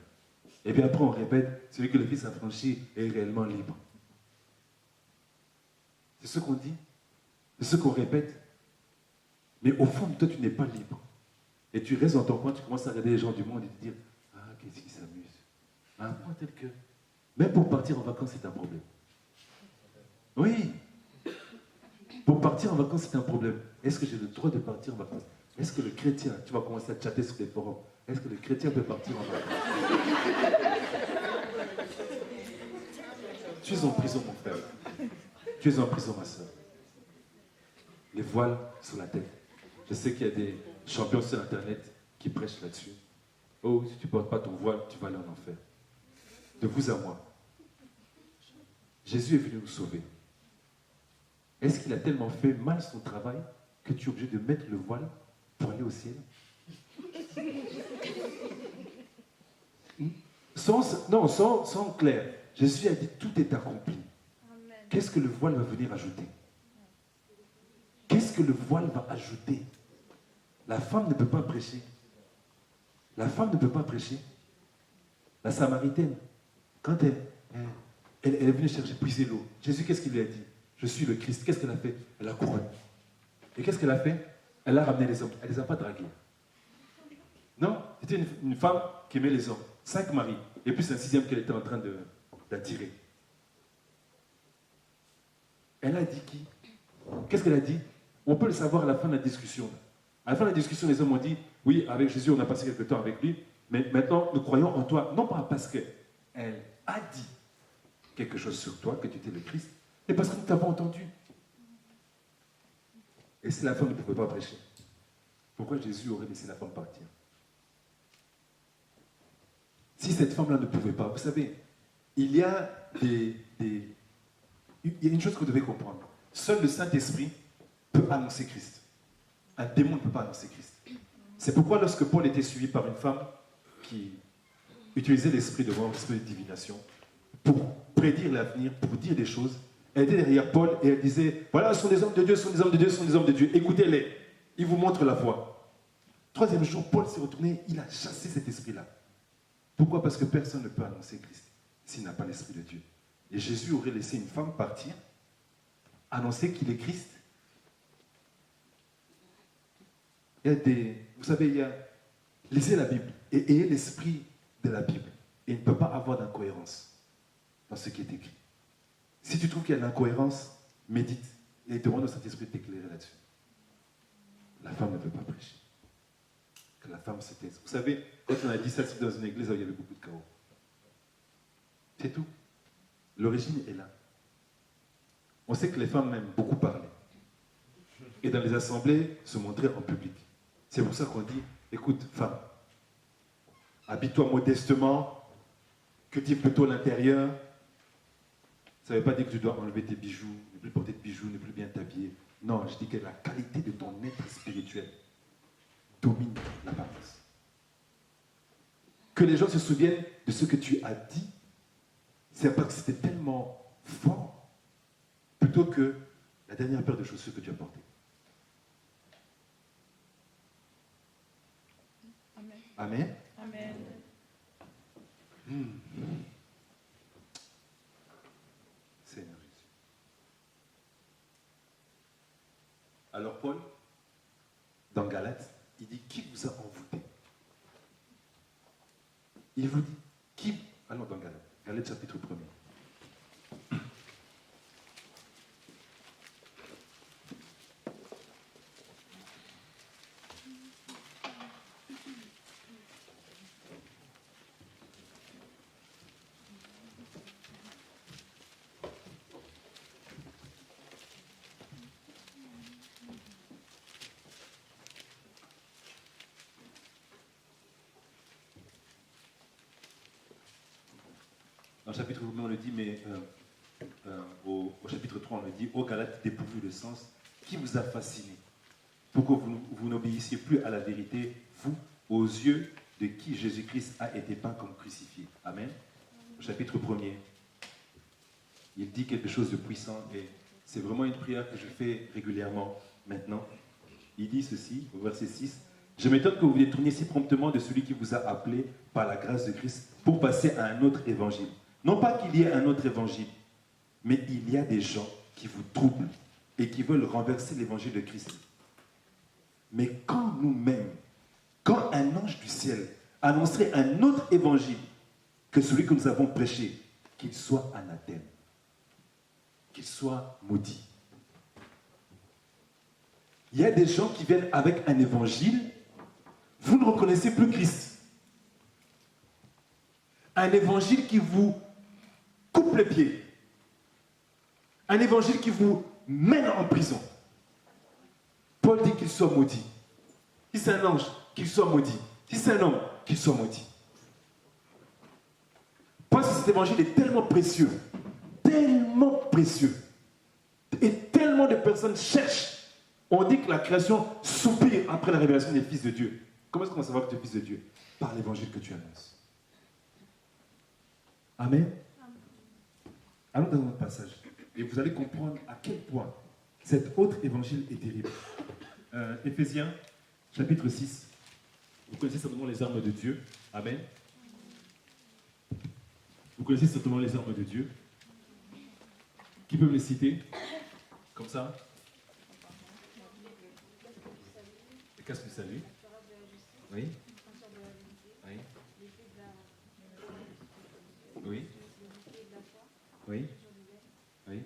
Et bien après, on répète, celui que le Fils a franchi est réellement libre. C'est ce qu'on dit, c'est ce qu'on répète. Mais au fond, toi, tu n'es pas libre. Et tu restes dans ton coin, tu commences à regarder les gens du monde et te dire, ah, qu'est-ce qui s'amuse? À un point tel que, même pour partir en vacances, c'est un problème. Oui. Pour partir en vacances, c'est un problème. Est-ce que j'ai le droit de partir en vacances? Est-ce que le chrétien, tu vas commencer à chatter sur les forums, est-ce que le chrétien peut partir en vacances? Tu es en prison, mon frère. Tu es en prison, ma soeur. Les voiles sur la tête. Je sais qu'il y a des champions sur Internet qui prêchent là-dessus. Oh, si tu ne portes pas ton voile, tu vas aller en enfer. De vous à moi. Jésus est venu nous sauver. Est-ce qu'il a tellement fait mal son travail que tu es obligé de mettre le voile pour aller au ciel? Sans clair. Jésus a dit tout est accompli. Qu'est-ce que le voile va venir ajouter? Qu'est-ce que le voile va ajouter? La femme ne peut pas prêcher. La femme ne peut pas prêcher. La Samaritaine, quand elle est venue chercher, puiser l'eau, Jésus, qu'est-ce qu'il lui a dit? Je suis le Christ. Qu'est-ce qu'elle a fait? Elle a couru. Et qu'est-ce qu'elle a fait? Elle a ramené les hommes. Elle ne les a pas dragués. Non, c'était une femme qui aimait les hommes. 5 maris. Et puis c'est un 6e qu'elle était en train d'attirer. Elle a dit qui? Qu'est-ce qu'elle a dit? On peut le savoir à la fin de la discussion. À la fin de la discussion, les hommes ont dit, oui, avec Jésus, on a passé quelque temps avec lui, mais maintenant, nous croyons en toi. Non pas parce qu'elle a dit quelque chose sur toi, que tu étais le Christ, mais parce que nous t'avons entendu. Et si la femme ne pouvait pas prêcher, pourquoi Jésus aurait laissé la femme partir? Si cette femme-là ne pouvait pas, vous savez, il y a une chose que vous devez comprendre. Seul le Saint-Esprit peut annoncer Christ. Un démon ne peut pas annoncer Christ. C'est pourquoi lorsque Paul était suivi par une femme qui utilisait l'esprit de mort, l'esprit de divination, pour prédire l'avenir, pour dire des choses, elle était derrière Paul et elle disait, voilà, ce sont des hommes de Dieu, ce sont des hommes de Dieu, ce sont des hommes de Dieu. Écoutez-les, ils vous montrent la voie. 3e jour, Paul s'est retourné, il a chassé cet esprit-là. Pourquoi? Parce que personne ne peut annoncer Christ s'il n'a pas l'esprit de Dieu. Et Jésus aurait laissé une femme partir, annoncer qu'il est Christ. Il y a vous savez, lisez la Bible et ayez l'esprit de la Bible. Et il ne peut pas avoir d'incohérence dans ce qui est écrit. Si tu trouves qu'il y a de l'incohérence, médite et demande au Saint-Esprit de t'éclairer là-dessus. La femme ne peut pas prêcher. Que la femme se taise. Vous savez, quand on a dit ça dans une église où il y avait beaucoup de chaos. C'est tout. L'origine est là. On sait que les femmes aiment beaucoup parler. Et dans les assemblées, se montrer en public. C'est pour ça qu'on dit, écoute, femme, habille-toi modestement, cultive plutôt l'intérieur. Ça ne veut pas dire que tu dois enlever tes bijoux, ne plus porter de bijoux, ne plus bien t'habiller. Non, je dis que la qualité de ton être spirituel domine l'apparence. Que les gens se souviennent de ce que tu as dit, c'est parce que c'était tellement fort, plutôt que la dernière paire de chaussures que tu as portées. Amen. Amen. Amen. Seigneur Jésus. Alors Paul, dans Galates, il dit, qui vous a envoûté? Il vous dit, qui... Allons dans Galates, Galates chapitre 1er. Dans le chapitre 1, on le dit, mais au chapitre 3, on le dit, ô Galates dépourvus de sens, qui vous a fasciné pour que vous n'obéissiez plus à la vérité, vous, aux yeux de qui Jésus-Christ a été peint comme crucifié. Amen. Au chapitre 1er, il dit quelque chose de puissant et c'est vraiment une prière que je fais régulièrement maintenant. Il dit ceci, au verset 6, « Je m'étonne que vous vous détourniez si promptement de celui qui vous a appelé par la grâce de Christ pour passer à un autre évangile. » Non pas qu'il y ait un autre évangile, mais il y a des gens qui vous troublent et qui veulent renverser l'évangile de Christ. Mais quand nous-mêmes, quand un ange du ciel annoncerait un autre évangile que celui que nous avons prêché, qu'il soit anathème, qu'il soit maudit. Il y a des gens qui viennent avec un évangile, vous ne reconnaissez plus Christ. Un évangile qui vous coupe les pieds. Un évangile qui vous mène en prison. Paul dit qu'il soit maudit. Si c'est un ange, qu'il soit maudit. Si c'est un homme, qu'il soit maudit. Parce que cet évangile est tellement précieux, et tellement de personnes cherchent. On dit que la création soupire après la révélation des fils de Dieu. Comment est-ce qu'on va savoir que tu es fils de Dieu? Par l'évangile que tu annonces. Amen. Allons dans notre passage et vous allez comprendre à quel point cet autre évangile est terrible. Éphésiens chapitre 6. Vous connaissez certainement les armes de Dieu. Amen. Vous connaissez certainement les armes de Dieu. Qui peut me les citer? Comme ça? Le casque du salut. Oui. Oui. Oui. Oui. Oui.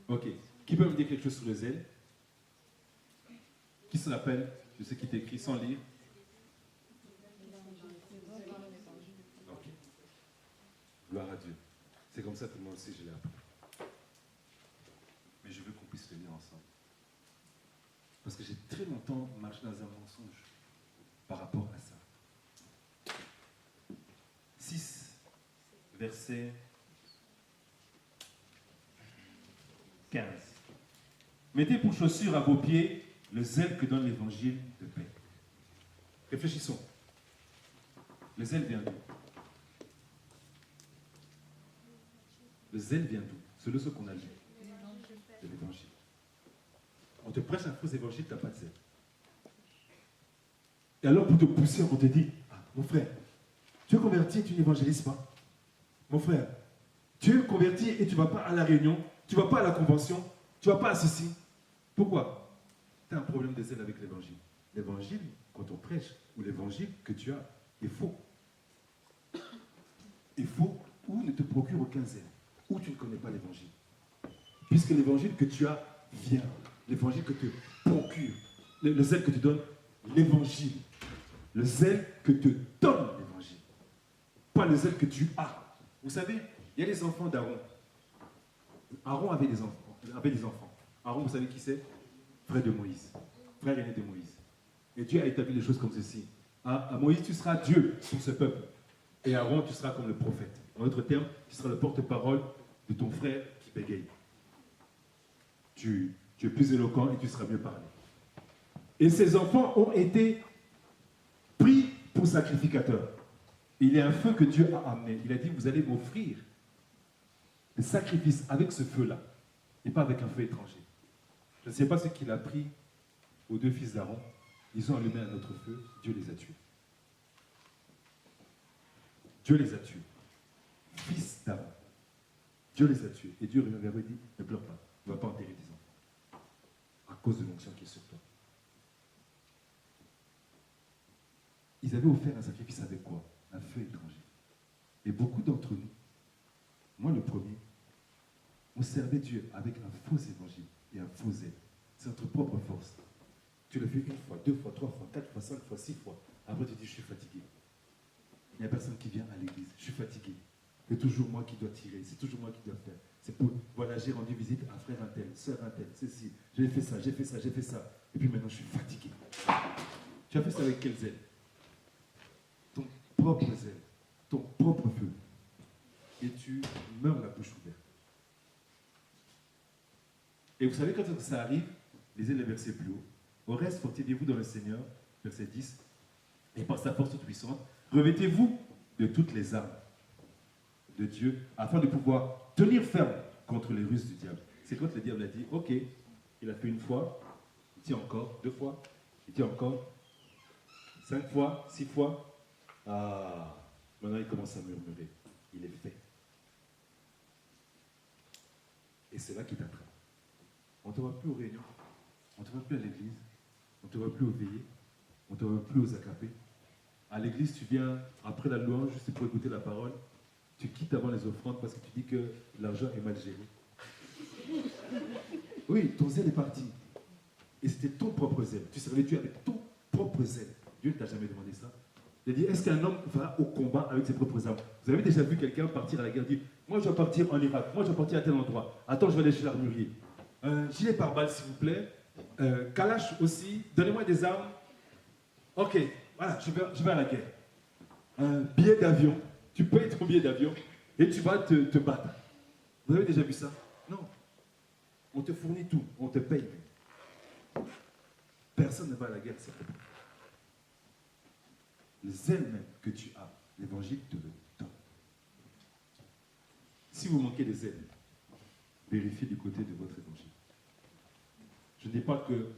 Ok. Qui peut me dire quelque chose sur le zèle? Qui se rappelle de ce qui est écrit sans lire? Ok. Gloire à Dieu. C'est comme ça que moi aussi je l'ai appris. Mais je veux qu'on puisse le lire ensemble. Parce que j'ai très longtemps marché dans un mensonge par rapport à ça. 6, verset 15. Mettez pour chaussure à vos pieds le zèle que donne l'évangile de paix. Réfléchissons. Le zèle vient d'où? Le zèle vient d'où? C'est ce qu'on a lu. De l'évangile. On te prêche un faux évangile, tu n'as pas de zèle. Et alors pour te pousser, on te dit, ah, mon frère, tu es converti et tu n'évangélises pas. Mon frère, tu es converti et tu ne vas pas à la réunion, tu ne vas pas à la convention, tu ne vas pas à ceci. Pourquoi? Tu as un problème de zèle avec l'évangile. L'évangile, quand on prêche, ou l'évangile que tu as, est faux. Est faux ou ne te procure aucun zèle, ou tu ne connais pas l'évangile. Puisque l'évangile que tu as vient, l'évangile que te procure, le zèle que te donne l'évangile, le zèle que te donne l'évangile, pas le zèle que tu as. Vous savez, il y a les enfants d'Aaron. Aaron avait des enfants. Aaron, vous savez qui c'est? Frère de Moïse, frère aîné de Moïse. Et Dieu a établi les choses comme ceci. À Moïse, tu seras Dieu pour ce peuple. Et Aaron, tu seras comme le prophète. En d'autres termes, tu seras le porte-parole de ton frère qui bégaye. Tu es plus éloquent et tu seras mieux parlé. Et ces enfants ont été pris pour sacrificateurs. Il y a un feu que Dieu a amené. Il a dit, vous allez m'offrir le sacrifice avec ce feu-là, et pas avec un feu étranger. Je ne sais pas ce qu'il a pris aux deux fils d'Aaron. Ils ont allumé un autre feu, Dieu les a tués. Dieu les a tués. Fils d'Aaron. Dieu les a tués. Et Dieu revient vers eux et dit, ne pleure pas, ne va pas enterrer tes enfants. À cause de l'onction qui est sur toi. Ils avaient offert un sacrifice avec quoi? Un feu étranger. Et beaucoup d'entre nous, moi le premier, on servait Dieu avec un faux évangile et un faux zèle. C'est notre propre force. Tu le fais une fois, deux fois, trois fois, quatre fois, cinq fois, six fois. Après tu dis, je suis fatigué. Il n'y a personne qui vient à l'église. Je suis fatigué. C'est toujours moi qui dois tirer. C'est toujours moi qui dois faire. C'est pour, voilà, j'ai rendu visite à frère un tel, sœur un tel, ceci. J'ai fait ça, j'ai fait ça, j'ai fait ça. Et puis maintenant, je suis fatigué. Tu as fait ça avec quel zèle? Ton propre zèle. Ton propre feu. Et tu meurs la bouche ouverte. Et vous savez, quand ça arrive, lisez les versets plus haut. Au reste, fortifiez-vous dans le Seigneur, verset 10, et par sa force toute puissante, revêtez-vous de toutes les armes de Dieu, afin de pouvoir tenir ferme contre les ruses du diable. C'est quand le diable a dit, ok, il a fait une fois, il tient encore, deux fois, il tient encore, 5 fois, 6 fois, ah, maintenant il commence à murmurer, il est fait. Et c'est là qu'il t'attrape. On ne te voit plus aux réunions, on ne te voit plus à l'église, on ne te voit plus aux veillées, on ne te voit plus aux acapés. À l'église, tu viens après la louange, juste pour écouter la parole, tu quittes avant les offrandes parce que tu dis que l'argent est mal géré. Oui, ton zèle est parti. Et c'était ton propre zèle. Tu servais Dieu avec ton propre zèle. Dieu ne t'a jamais demandé ça. Il a dit, est-ce qu'un homme va au combat avec ses propres armes? Vous avez déjà vu quelqu'un partir à la guerre et dire, moi je vais partir en Irak, moi je vais partir à tel endroit. Attends, je vais aller chez l'armurier. Gilet pare-balles, s'il vous plaît. Kalash aussi. Donnez-moi des armes. Ok, voilà, je vais à la guerre. Un billet d'avion. Tu payes ton billet d'avion et tu vas te battre. Vous avez déjà vu ça? Non. On te fournit tout, on te paye. Personne ne va à la guerre sans payer. Le zèle même que tu as, l'évangile te le donne. Si vous manquez de zèle, vérifiez du côté de votre évangile. Je ne dis pas que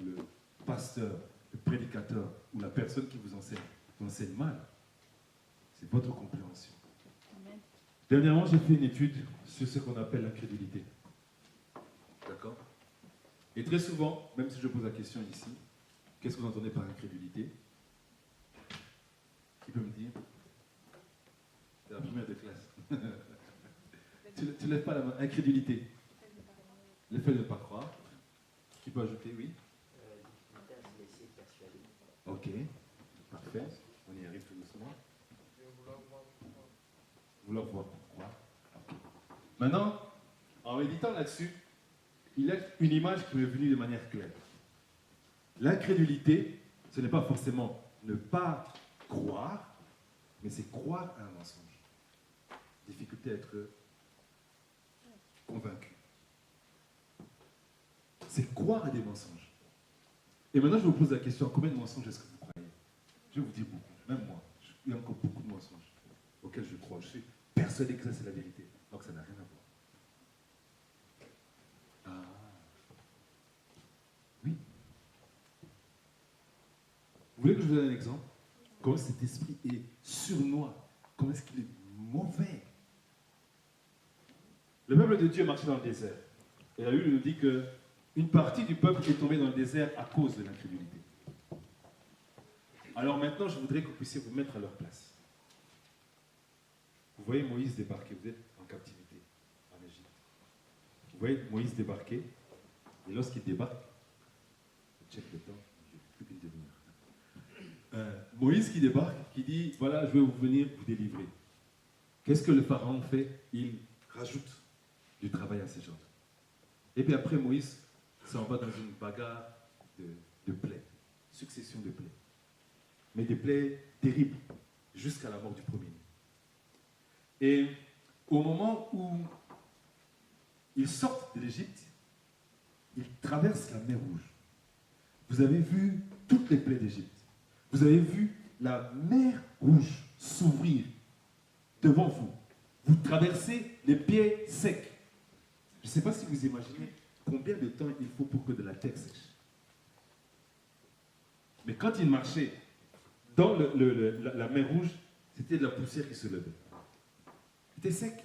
pasteur, le prédicateur ou la personne qui vous enseigne mal. C'est votre compréhension. Amen. Dernièrement, j'ai fait une étude sur ce qu'on appelle l'incrédulité. D'accord? Et très souvent, même si je pose la question ici, qu'est-ce que vous entendez par incrédulité? Qui peut me dire? C'est la première de classe. Tu lèves pas la main. Incrédulité. Le fait de ne pas croire. Qui peut ajouter? Oui. Difficulté à se laisser persuader. Ok. Parfait. On y arrive tout doucement. Vouloir voir pourquoi. Ok. Maintenant, en méditant là-dessus, il y a une image qui m'est venue de manière claire. L'incrédulité, ce n'est pas forcément ne pas croire, mais c'est croire à un mensonge. Difficulté à être convaincu. C'est croire à des mensonges. Et maintenant, je vous pose la question, combien de mensonges est-ce que vous croyez? Je vais vous dire beaucoup, même moi. Il y a encore beaucoup de mensonges auxquels je crois. Je suis persuadé que ça, c'est la vérité. Donc, ça n'a rien à voir. Ah. Oui. Vous voulez que je vous donne un exemple? Comment cet esprit est surnois? Comment est-ce qu'il est mauvais? Le peuple de Dieu marchait dans le désert. Et la Bible nous dit qu'une partie du peuple est tombée dans le désert à cause de l'incrédulité. Alors maintenant, je voudrais que vous puissiez vous mettre à leur place. Vous voyez Moïse débarquer, vous êtes en captivité en Égypte. Vous voyez Moïse débarquer, et lorsqu'il débarque, check le temps, plus qu'une demi-heure. Moïse qui débarque, qui dit, voilà, je vais vous venir vous délivrer. Qu'est-ce que le pharaon fait? Il rajoute du travail à ses gens. Et puis après, Moïse s'en va dans une bagarre de plaies, succession de plaies. Mais des plaies terribles, jusqu'à la mort du premier-né. Et au moment où ils sortent de l'Égypte, ils traversent la mer Rouge. Vous avez vu toutes les plaies d'Égypte. Vous avez vu la mer Rouge s'ouvrir devant vous. Vous traversez les pieds secs. Je ne sais pas si vous imaginez combien de temps il faut pour que de la terre sèche. Mais quand ils marchaient dans la mer Rouge, c'était de la poussière qui se levait. C'était sec.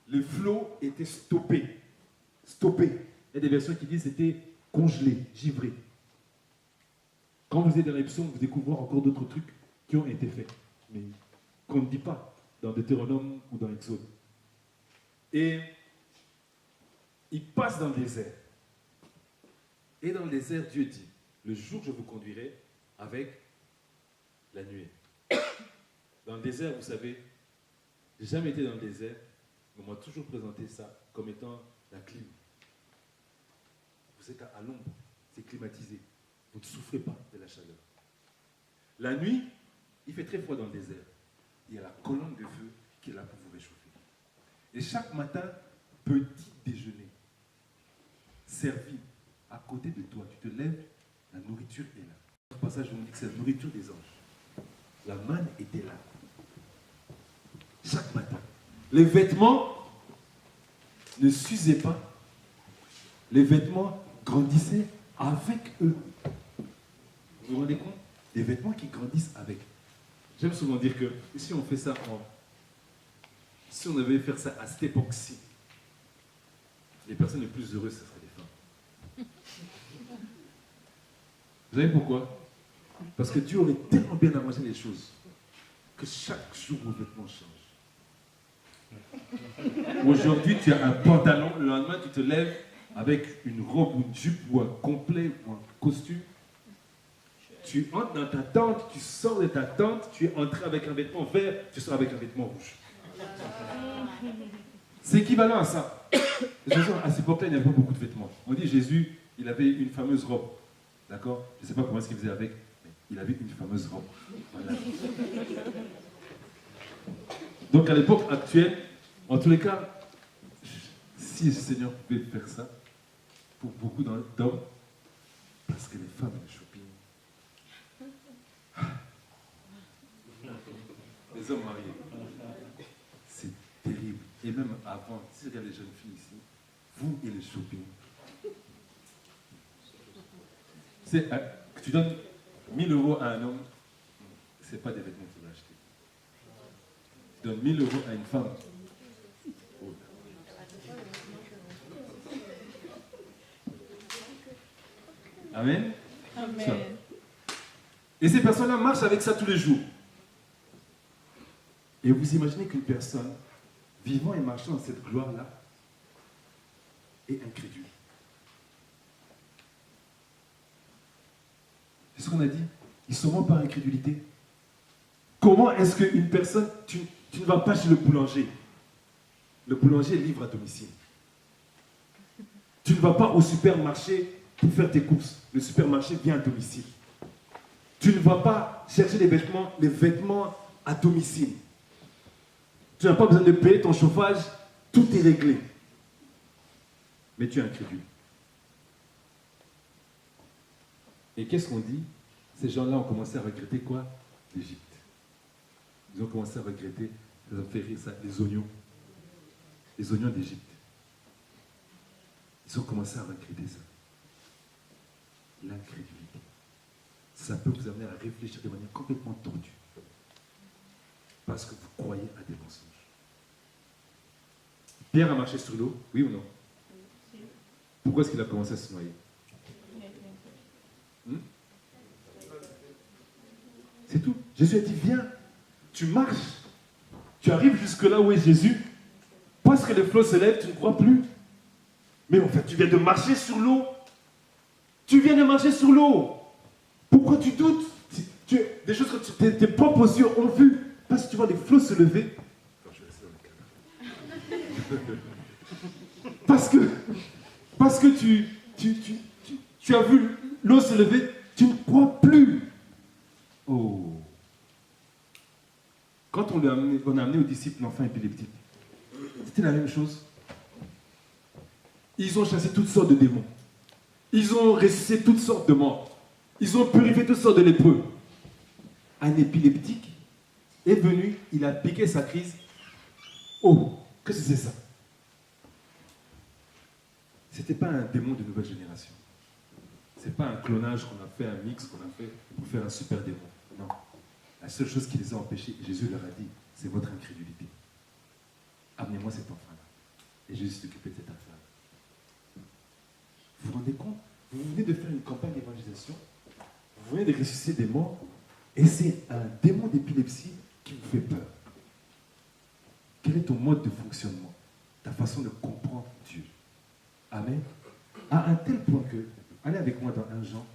Le flot était stoppé. Stoppé. Il y a des versions qui disent que c'était congelé, givré. Quand vous êtes dans les psaumes, vous découvrez encore d'autres trucs qui ont été faits, mais qu'on ne dit pas dans Deutéronome ou dans Exode. Et il passe dans le désert. Et dans le désert, Dieu dit, le jour je vous conduirai avec la nuée. Dans le désert, vous savez, j'ai jamais été dans le désert, mais on m'a toujours présenté ça comme étant la clim. Vous êtes à l'ombre, c'est climatisé. Vous ne souffrez pas de la chaleur. La nuit, il fait très froid dans le désert. Il y a la colonne de feu qui est là pour vous réchauffer. Et chaque matin, petit déjeuner, servi à côté de toi, tu te lèves, la nourriture est là. Dans ce passage, on dit que c'est la nourriture des anges. La manne était là. Chaque matin. Les vêtements ne s'usaient pas. Les vêtements grandissaient avec eux. Vous vous rendez compte? Des vêtements qui grandissent avec. J'aime souvent dire que si on fait ça si on devait faire ça à cette époque-ci, les personnes les plus heureuses, ce seraient les femmes. Vous savez pourquoi? Parce que Dieu aurait tellement bien arrangé les choses que chaque jour vos vêtements changent. Aujourd'hui, tu as un pantalon, le lendemain, tu te lèves avec une robe ou une jupe ou un complet ou un costume. Tu entres dans ta tente, tu sors de ta tente, tu es entré avec un vêtement vert, tu sors avec un vêtement rouge. C'est équivalent à ça. À cette époque-là, il n'y avait pas beaucoup de vêtements. On dit Jésus, il avait une fameuse robe. D'accord? Je ne sais pas comment est-ce qu'il faisait avec, mais il avait une fameuse robe. Voilà. Donc à l'époque actuelle, en tous les cas, si le Seigneur pouvait faire ça, pour beaucoup d'hommes, parce que les femmes, le shopping, les hommes mariés, c'est terrible. Et même avant, si vous regardez les jeunes filles ici, vous et le shopping, Que tu donnes 1000 euros à un homme, c'est pas des vêtements qu'il va acheter. Tu donnes 1000 euros à une femme. Oh. Amen. Amen. Et ces personnes-là marchent avec ça tous les jours. Et vous imaginez qu'une personne, vivant et marchant dans cette gloire-là, est incrédule. C'est ce qu'on a dit. Ils sont morts par incrédulité. Comment est-ce qu'une personne, tu ne vas pas chez le boulanger. Le boulanger livre à domicile. Tu ne vas pas au supermarché pour faire tes courses. Le supermarché vient à domicile. Tu ne vas pas chercher les vêtements à domicile. Tu n'as pas besoin de payer ton chauffage, tout est réglé. Mais tu es incrédule. Et qu'est-ce qu'on dit? Ces gens-là ont commencé à regretter quoi? L'Égypte. Ils ont commencé à regretter, ça a fait rire ça, les oignons. Les oignons d'Égypte. Ils ont commencé à regretter ça. L'incrédulité. Ça peut vous amener à réfléchir de manière complètement tordue. Parce que vous croyez à des mensonges. Pierre a marché sur l'eau, oui ou non? Pourquoi est-ce qu'il a commencé à se noyer? C'est tout. Jésus a dit, viens, tu marches. Tu arrives jusque là où est Jésus. Parce que les flots se lèvent, tu ne crois plus. Mais en fait, tu viens de marcher sur l'eau. Tu viens de marcher sur l'eau. Pourquoi tu doutes? Des choses que tes propres yeux ont vues. Parce que tu vois les flots se lever. Parce que tu as vu l'eau se lever, tu ne crois plus. Oh. Quand on a amené aux disciples l'enfant épileptique, c'était la même chose. Ils ont chassé toutes sortes de démons. Ils ont ressuscité toutes sortes de morts. Ils ont purifié toutes sortes de lépreux. Un épileptique est venu, il a piqué sa crise. Oh, qu'est-ce que c'est ça? C'était pas un démon de nouvelle génération. C'est pas un clonage qu'on a fait, un mix qu'on a fait pour faire un super démon. Non. La seule chose qui les a empêchés, Jésus leur a dit, c'est votre incrédulité. Amenez-moi cet enfant-là. Et Jésus s'est occupé de cette affaire. Vous vous rendez compte? Vous venez de faire une campagne d'évangélisation, vous venez de ressusciter des morts, et c'est un démon d'épilepsie qui vous fait peur. Quel est ton mode de fonctionnement? Ta façon de comprendre Dieu? Amen. À un tel point que, allez avec moi dans 1 Jean.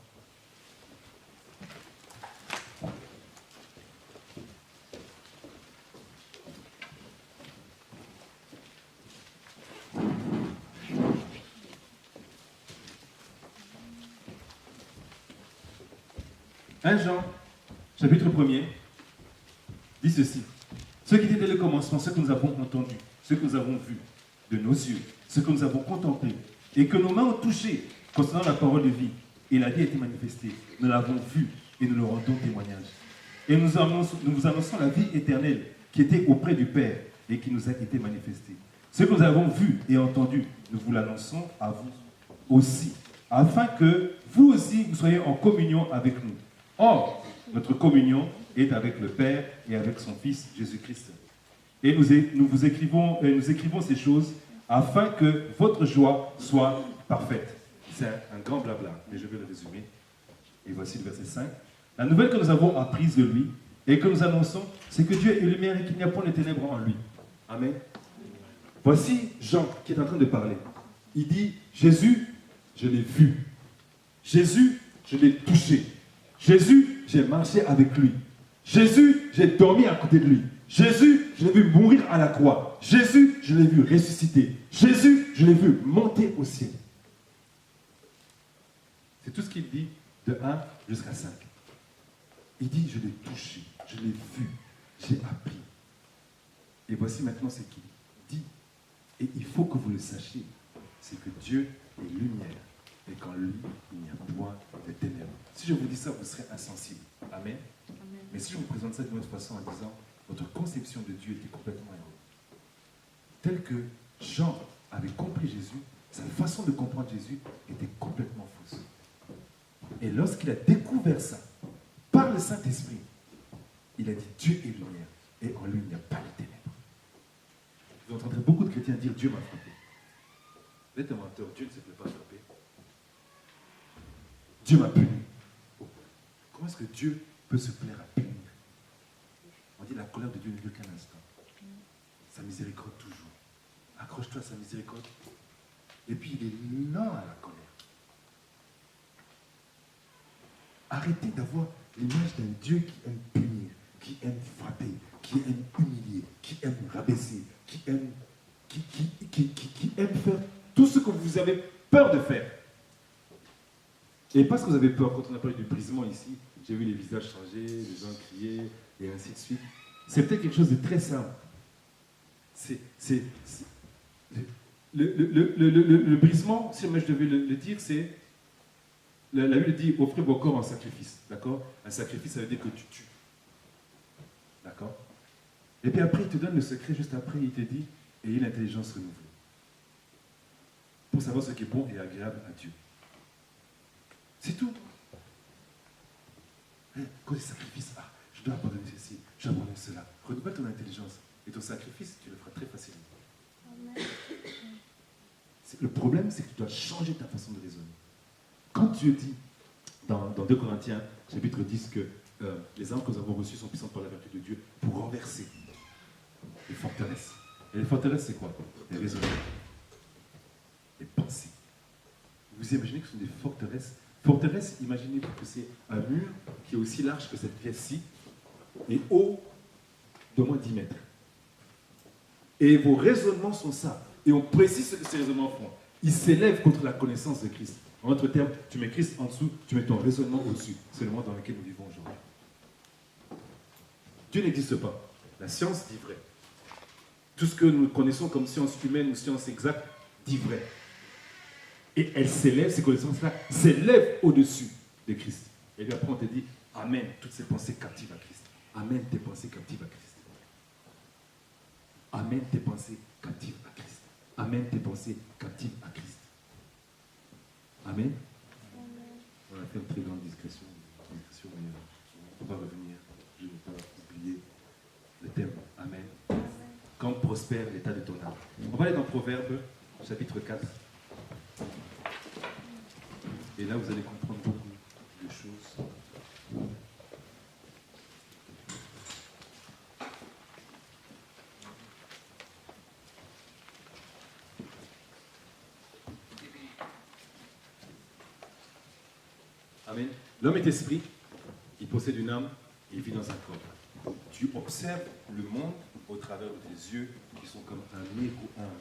Jean, chapitre 1er, dit ceci. Ce qui était dès le commencement, ce que nous avons entendu, ce que nous avons vu de nos yeux, ce que nous avons contemplé, et que nos mains ont touché concernant la parole de vie, et la vie a été manifestée. Nous l'avons vue et nous le rendons témoignage. Et nous vous annonçons la vie éternelle qui était auprès du Père et qui nous a été manifestée. Ce que nous avons vu et entendu, nous vous l'annonçons à vous aussi, afin que vous aussi vous soyez en communion avec nous. Or, notre communion est avec le Père et avec son Fils Jésus-Christ. Et nous écrivons ces choses afin que votre joie soit parfaite. C'est un grand blabla, mais je vais le résumer. Et voici le verset 5. La nouvelle que nous avons apprise de lui et que nous annonçons, c'est que Dieu est lumière et qu'il n'y a point de ténèbres en lui. Amen. Voici Jean qui est en train de parler. Il dit, Jésus, je l'ai vu. Jésus, je l'ai touché. Jésus, j'ai marché avec lui. Jésus, j'ai dormi à côté de lui. Jésus, je l'ai vu mourir à la croix. Jésus, je l'ai vu ressusciter. Jésus, je l'ai vu monter au ciel. C'est tout ce qu'il dit de 1 jusqu'à 5. Il dit, je l'ai touché, je l'ai vu, j'ai appris. Et voici maintenant ce qu'il dit. Et il faut que vous le sachiez, c'est que Dieu est lumière. Et qu'en lui, il n'y a point de ténèbres. Si je vous dis ça, vous serez insensible. Amen. Amen. Mais si je vous présente ça d'une autre façon en disant, votre conception de Dieu était complètement erronée. Tel que Jean avait compris Jésus, sa façon de comprendre Jésus était complètement fausse. Et lorsqu'il a découvert ça, par le Saint-Esprit, il a dit Dieu est lumière et en lui il n'y a pas de ténèbres. Vous entendrez beaucoup de chrétiens dire Dieu m'a frappé. Vous êtes un menteur, Dieu ne se fait pas frapper. Dieu m'a puni. Comment est-ce que Dieu peut se plaire à punir? On dit la colère de Dieu ne dure qu'un instant. Sa miséricorde toujours. Accroche-toi à sa miséricorde. Et puis il est lent à la colère. Arrêtez d'avoir l'image d'un Dieu qui aime punir, qui aime frapper, qui aime humilier, qui aime rabaisser, qui aime faire tout ce que vous avez peur de faire. Et parce que vous avez peur, quand on a parlé du brisement ici, j'ai vu les visages changer, les gens crier, et ainsi de suite. C'est peut-être quelque chose de très simple. Le brisement, si moi je devais le dire, c'est... La Bible dit, offrez vos corps en sacrifice. D'accord? Un sacrifice, ça veut dire que tu tues. D'accord? Et puis après, il te donne le secret, juste après, il te dit, ayez l'intelligence renouvelée. Pour savoir ce qui est bon et agréable à Dieu. C'est tout. Quand tu sacrifices, je dois abandonner ceci, j'abandonne cela. Renouvelle ton intelligence. Et ton sacrifice, tu le feras très facilement. Amen. Le problème, c'est que tu dois changer ta façon de raisonner. Quand Dieu dit, dans 2 Corinthiens, chapitre 10, que les armes que nous avons reçues sont puissantes par la vertu de Dieu pour renverser les forteresses. Et les forteresses, c'est quoi? Les raisonnements, les pensées. Vous imaginez que ce sont des forteresses? Forteresse, imaginez-vous que c'est un mur qui est aussi large que cette pièce-ci et haut d'au moins 10 mètres. Et vos raisonnements sont ça. Et on précise ce que ces raisonnements font. Ils s'élèvent contre la connaissance de Christ. En d'autres termes, tu mets Christ en dessous, tu mets ton raisonnement au-dessus. C'est le monde dans lequel nous vivons aujourd'hui. Dieu n'existe pas. La science dit vrai. Tout ce que nous connaissons comme science humaine ou science exacte dit vrai. Et elle s'élève, ces connaissances-là s'élèvent au-dessus de Christ. Et puis après, on te dit, Amen, toutes ces pensées captives à Christ. Amen, tes pensées captives à Christ. Amen, tes pensées captives à Christ. Amen, tes pensées captives à Christ. Amen. On a fait une très grande discrétion, mais on ne peut pas revenir. Je ne veux pas oublier le thème. Amen. Quand prospère l'état de ton âme. On va aller dans Proverbes, chapitre 4. Et là, vous allez comprendre beaucoup de choses. Amen. L'homme est esprit, il possède une âme, et il vit dans un corps. Tu observes le monde au travers de tes yeux qui sont comme un miroir,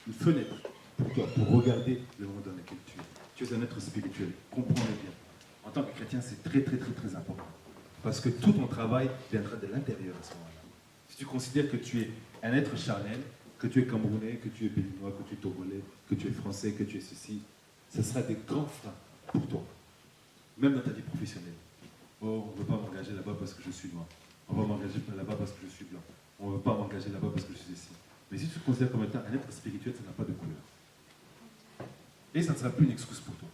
une fenêtre pour toi, pour regarder le monde dans lequel tu es. Tu es un être spirituel, comprends-le bien. En tant que chrétien, c'est très, très, très, très important. Parce que tout ton travail viendra de l'intérieur à ce moment-là. Si tu considères que tu es un être charnel, que tu es camerounais, que tu es béninois, que tu es togolais, que tu es français, que tu es ceci, ce sera des grands freins pour toi. Même dans ta vie professionnelle. Oh, on ne veut pas m'engager là-bas parce que je suis noir. On va m'engager là-bas parce que je suis blanc. On ne veut pas m'engager là-bas parce que je suis ici. Mais si tu te considères comme étant un être spirituel, ça n'a pas de couleur. Et ça ne sera plus une excuse pour toi.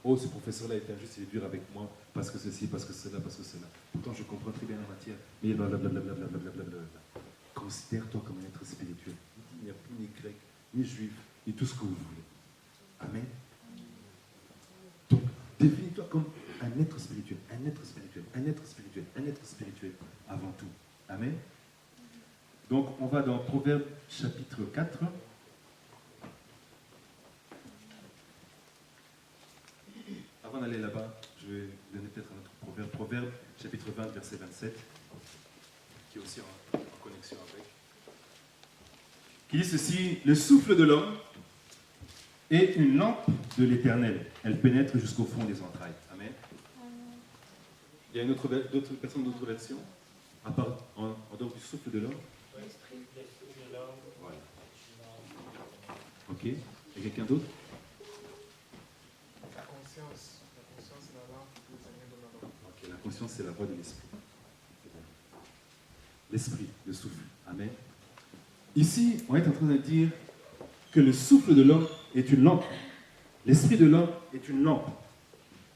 Oh, ce professeur-là est injuste, il est dur avec moi, parce que ceci, parce que cela, parce que cela. Pourtant, je comprends très bien la matière. Mais blablabla. Considère-toi comme un être spirituel. Il n'y a plus ni grec, ni juif, ni tout ce que vous voulez. Amen. Donc, définis-toi comme un être spirituel, un être spirituel, un être spirituel, un être spirituel avant tout. Amen. Donc, on va dans Proverbes chapitre 4. Avant d'aller là-bas, je vais donner peut-être un autre proverbe. Proverbe chapitre 20, verset 27, qui est aussi en connexion avec. Qui dit ceci: le souffle de l'homme est une lampe de l'Éternel. Elle pénètre jusqu'au fond des entrailles. Amen. Il y a d'autres personnes d'autres versions, à part en dehors du souffle de l'homme. L'esprit. Voilà. Ok. Il y a quelqu'un d'autre? La conscience est la lampe que le Seigneur donne à l'homme. Ok. La conscience, c'est la voix de l'esprit. L'esprit, le souffle. Amen. Ici, on est en train de dire que le souffle de l'homme est une lampe. L'esprit de l'homme est une lampe.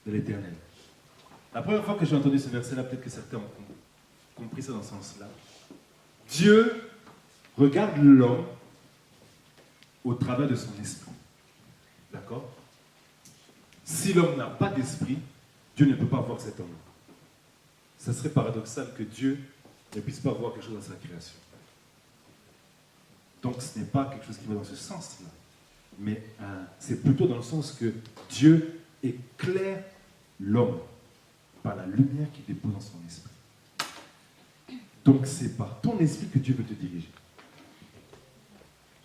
de l'Éternel. La première fois que j'ai entendu ce verset-là, peut-être que certains ont compris ça dans ce sens-là. Dieu regarde l'homme au travers de son esprit. D'accord? Si l'homme n'a pas d'esprit, Dieu ne peut pas voir cet homme. Ça serait paradoxal que Dieu ne puisse pas voir quelque chose dans sa création. Donc ce n'est pas quelque chose qui va dans ce sens-là. Mais c'est plutôt dans le sens que Dieu éclaire l'homme par la lumière qu'il dépose dans son esprit. Donc c'est par ton esprit que Dieu veut te diriger.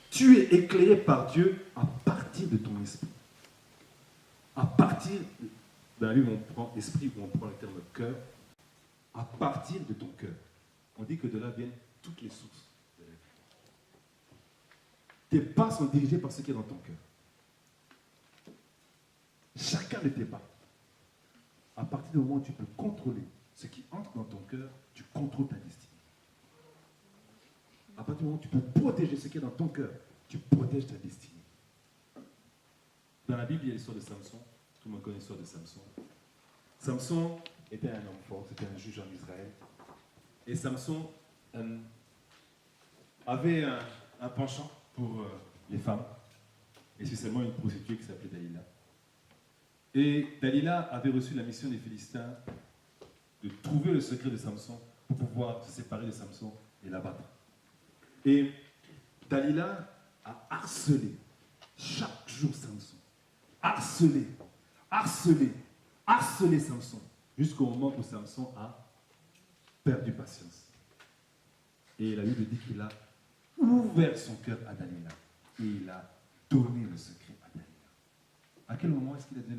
Tu es éclairé par Dieu à partir de ton esprit. À partir, dans la Bible on prend esprit ou on prend le terme cœur, à partir de ton cœur. On dit que de là viennent toutes les sources de la vie. Tes pas sont dirigés par ce qui est dans ton cœur. Chacun de tes pas. À partir du moment où tu peux contrôler ce qui entre dans ton cœur, tu contrôles ta destinée. À partir du moment où tu peux protéger ce qui est dans ton cœur, tu protèges ta destinée. Dans la Bible, il y a l'histoire de Samson. Tout le monde connaît l'histoire de Samson. Samson était un homme fort, c'était un juge en Israël. Et Samson avait un penchant pour les femmes, et spécialement une prostituée qui s'appelait Dalila. Et Dalila avait reçu la mission des Philistins de trouver le secret de Samson pour pouvoir se séparer de Samson et l'abattre. Et Dalila a harcelé chaque jour Samson. Harcelé Samson, jusqu'au moment où Samson a perdu patience. Et la Bible dit qu'il a ouvert son cœur à Dalila et il a donné le secret à Dalila. À quel moment est-ce qu'il a donné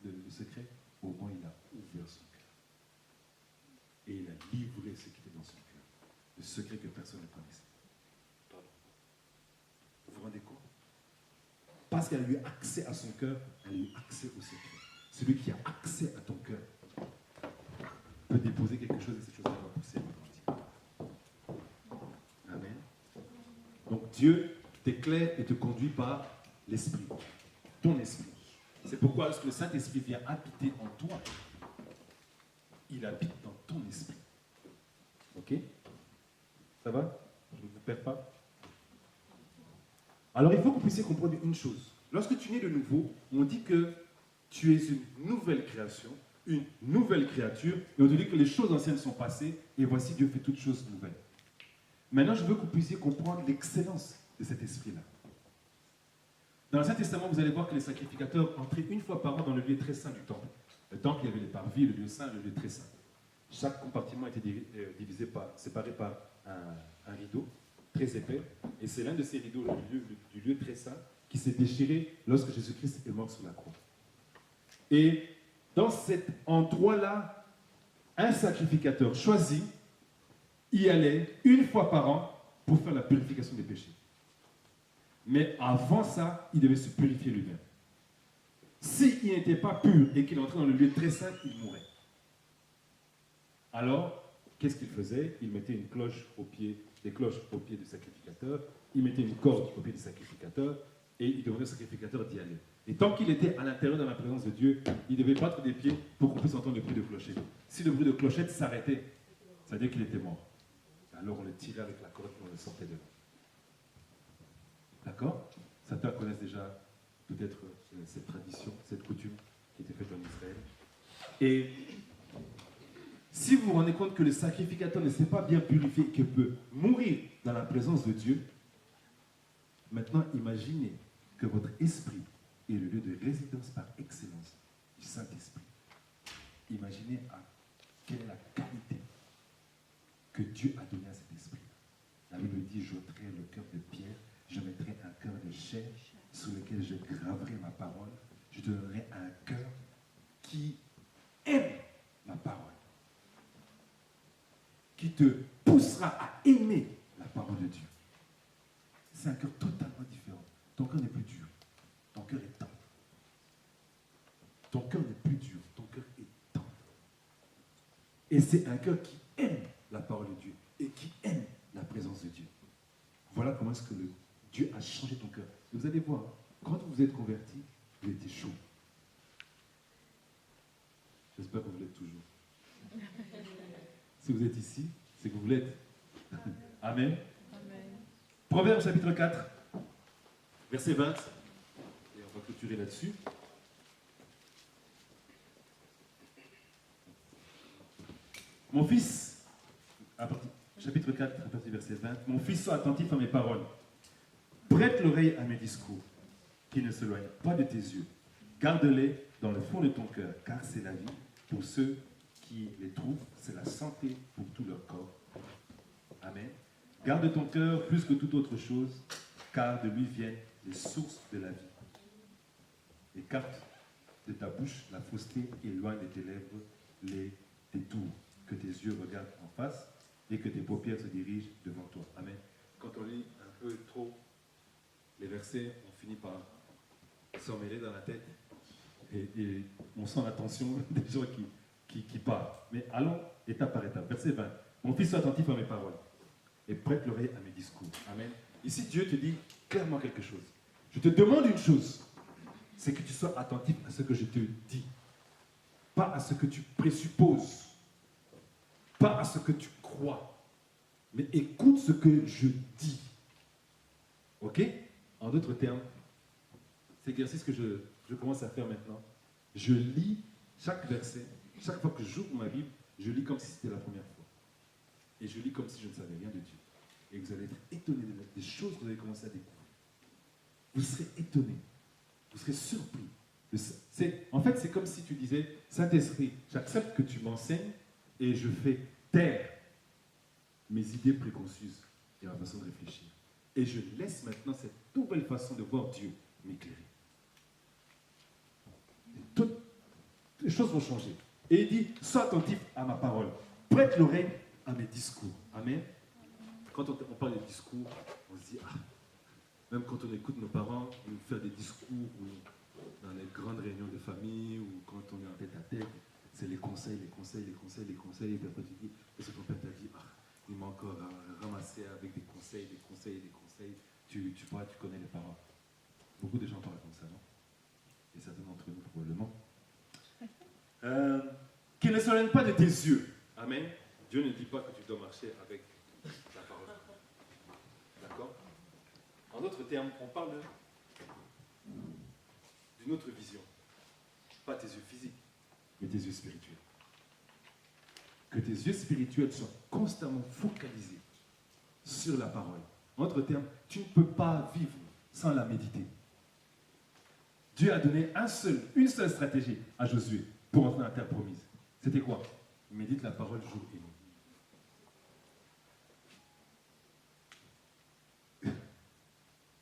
le secret? Au moment où il a ouvert son cœur. Et il a livré ce qui était dans son cœur. Le secret que personne ne connaissait. Pardon. Vous vous rendez compte? Parce qu'elle a eu accès à son cœur, elle a eu accès au secret. Celui qui a accès à ton cœur peut déposer quelque chose et cette chose-là va pousser à grandir. Amen. Donc Dieu t'éclaire et te conduit par l'esprit, ton esprit. C'est pourquoi lorsque le Saint-Esprit vient habiter en toi, il habite dans ton esprit. Ok? Ça va? Je ne vous perds pas? Alors il faut que vous puissiez comprendre une chose. Lorsque tu nais de nouveau, on dit que tu es une nouvelle création, une nouvelle créature, et on te dit que les choses anciennes sont passées, et voici Dieu fait toutes choses nouvelles. Maintenant, je veux que vous puissiez comprendre l'excellence de cet esprit-là. Dans l'Ancien Testament, vous allez voir que les sacrificateurs entraient une fois par an dans le lieu très saint du temple. Le temple, il y avait les parvis, le lieu saint, le lieu très saint. Chaque compartiment était séparé par un rideau très épais, et c'est l'un de ces rideaux du lieu très saint qui s'est déchiré lorsque Jésus-Christ est mort sur la croix. Et dans cet endroit-là, un sacrificateur choisi y allait une fois par an pour faire la purification des péchés. Mais avant ça, il devait se purifier lui-même. S'il n'était pas pur et qu'il entrait dans le lieu très saint, il mourait. Alors, qu'est-ce qu'il faisait? Il mettait des cloches au pied du sacrificateur, il mettait une corde au pied du sacrificateur, et il demandait au sacrificateur d'y aller. Et tant qu'il était à l'intérieur dans la présence de Dieu, il devait battre des pieds pour qu'on puisse entendre le bruit de clochette. Si le bruit de clochette s'arrêtait, ça veut dire qu'il était mort. Alors on le tirait avec la corde et on le sortait de là. D'accord? Certains connaissent déjà peut-être cette tradition, cette coutume qui était faite en Israël. Et si vous vous rendez compte que le sacrificateur ne s'est pas bien purifié et qu'il peut mourir dans la présence de Dieu, maintenant imaginez que votre esprit est le lieu de résidence par excellence du Saint-Esprit. Imaginez quelle est la qualité que Dieu a donnée à cet esprit. La Bible dit, j'ôterai le cœur de pierre, je mettrai un cœur de chair sur lequel je graverai ma parole, je te donnerai un cœur qui aime ma parole, qui te poussera à aimer la parole de Dieu. C'est un cœur totalement différent. Ton cœur n'est plus dur. Ton cœur est tendre. Ton cœur n'est plus dur. Ton cœur est tendre. Et c'est un cœur qui aime la parole de Dieu et qui aime la présence de Dieu. Voilà comment est-ce que Dieu a changé ton cœur. Et vous allez voir, quand vous êtes converti, vous étiez chaud. J'espère que vous l'êtes toujours. Si vous êtes ici, c'est que vous l'êtes. Amen. Proverbe chapitre 4, verset 20. Et on va clôturer là-dessus. Mon fils, chapitre 4, à partir du verset 20. Mon fils, sois attentif à mes paroles. Prête l'oreille à mes discours, qui ne s'éloignent pas de tes yeux. Garde-les dans le fond de ton cœur, car c'est la vie pour ceux qui les trouvent, c'est la santé pour tout leur corps. Amen. Garde ton cœur plus que toute autre chose, car de lui viennent les sources de la vie. Écarte de ta bouche la fausseté, éloigne de tes lèvres les détours. Que tes yeux regardent en face et que tes paupières se dirigent devant toi. Amen. Quand on lit un peu trop les versets, on finit par s'emmêler dans la tête et on sent la tension des gens qui parlent. Mais allons étape par étape. Verset 20. Mon fils, sois attentif à mes paroles et prête l'oreille à mes discours. Amen. Ici, Dieu te dit clairement quelque chose. Je te demande une chose, c'est que tu sois attentif à ce que je te dis, pas à ce que tu présupposes, pas à ce que tu crois, mais écoute ce que je dis. Ok? En d'autres termes, c'est l'exercice que je commence à faire maintenant. Je lis chaque verset, chaque fois que j'ouvre ma Bible, je lis comme si c'était la première fois. Et je lis comme si je ne savais rien de Dieu. Et vous allez être étonnés des choses que vous allez commencer à découvrir. Vous serez étonnés. Vous serez surpris. En fait, c'est comme si tu disais, Saint-Esprit, j'accepte que tu m'enseignes et je fais taire mes idées préconçues et ma façon de réfléchir. Et je laisse maintenant cette nouvelle façon de voir Dieu m'éclairer. Toutes les choses vont changer. Et il dit, sois attentif à ma parole. Prête l'oreille à mes discours. Amen. Quand on parle de discours, on se dit, même quand on écoute nos parents nous faire des discours ou dans les grandes réunions de famille ou quand on est en tête à tête, c'est les conseils. Et puis après tu dis, parce que ton père t'a dit, il m'a encore ramassé avec des conseils. Tu vois, tu connais les paroles. Beaucoup de gens parlent comme ça, non? Et certains d'entre nous, probablement. Qu'il ne s'éloigne pas de tes yeux. Amen. Dieu ne dit pas que tu dois marcher avec la parole. D'accord? En d'autres termes, on parle d'une autre vision. Pas tes yeux physiques, mais tes yeux spirituels. Que tes yeux spirituels soient constamment focalisés sur la parole. En d'autres termes, tu ne peux pas vivre sans la méditer. Dieu a donné une seule stratégie à Josué pour entrer dans la terre promise. C'était quoi? Médite la parole jour et nuit.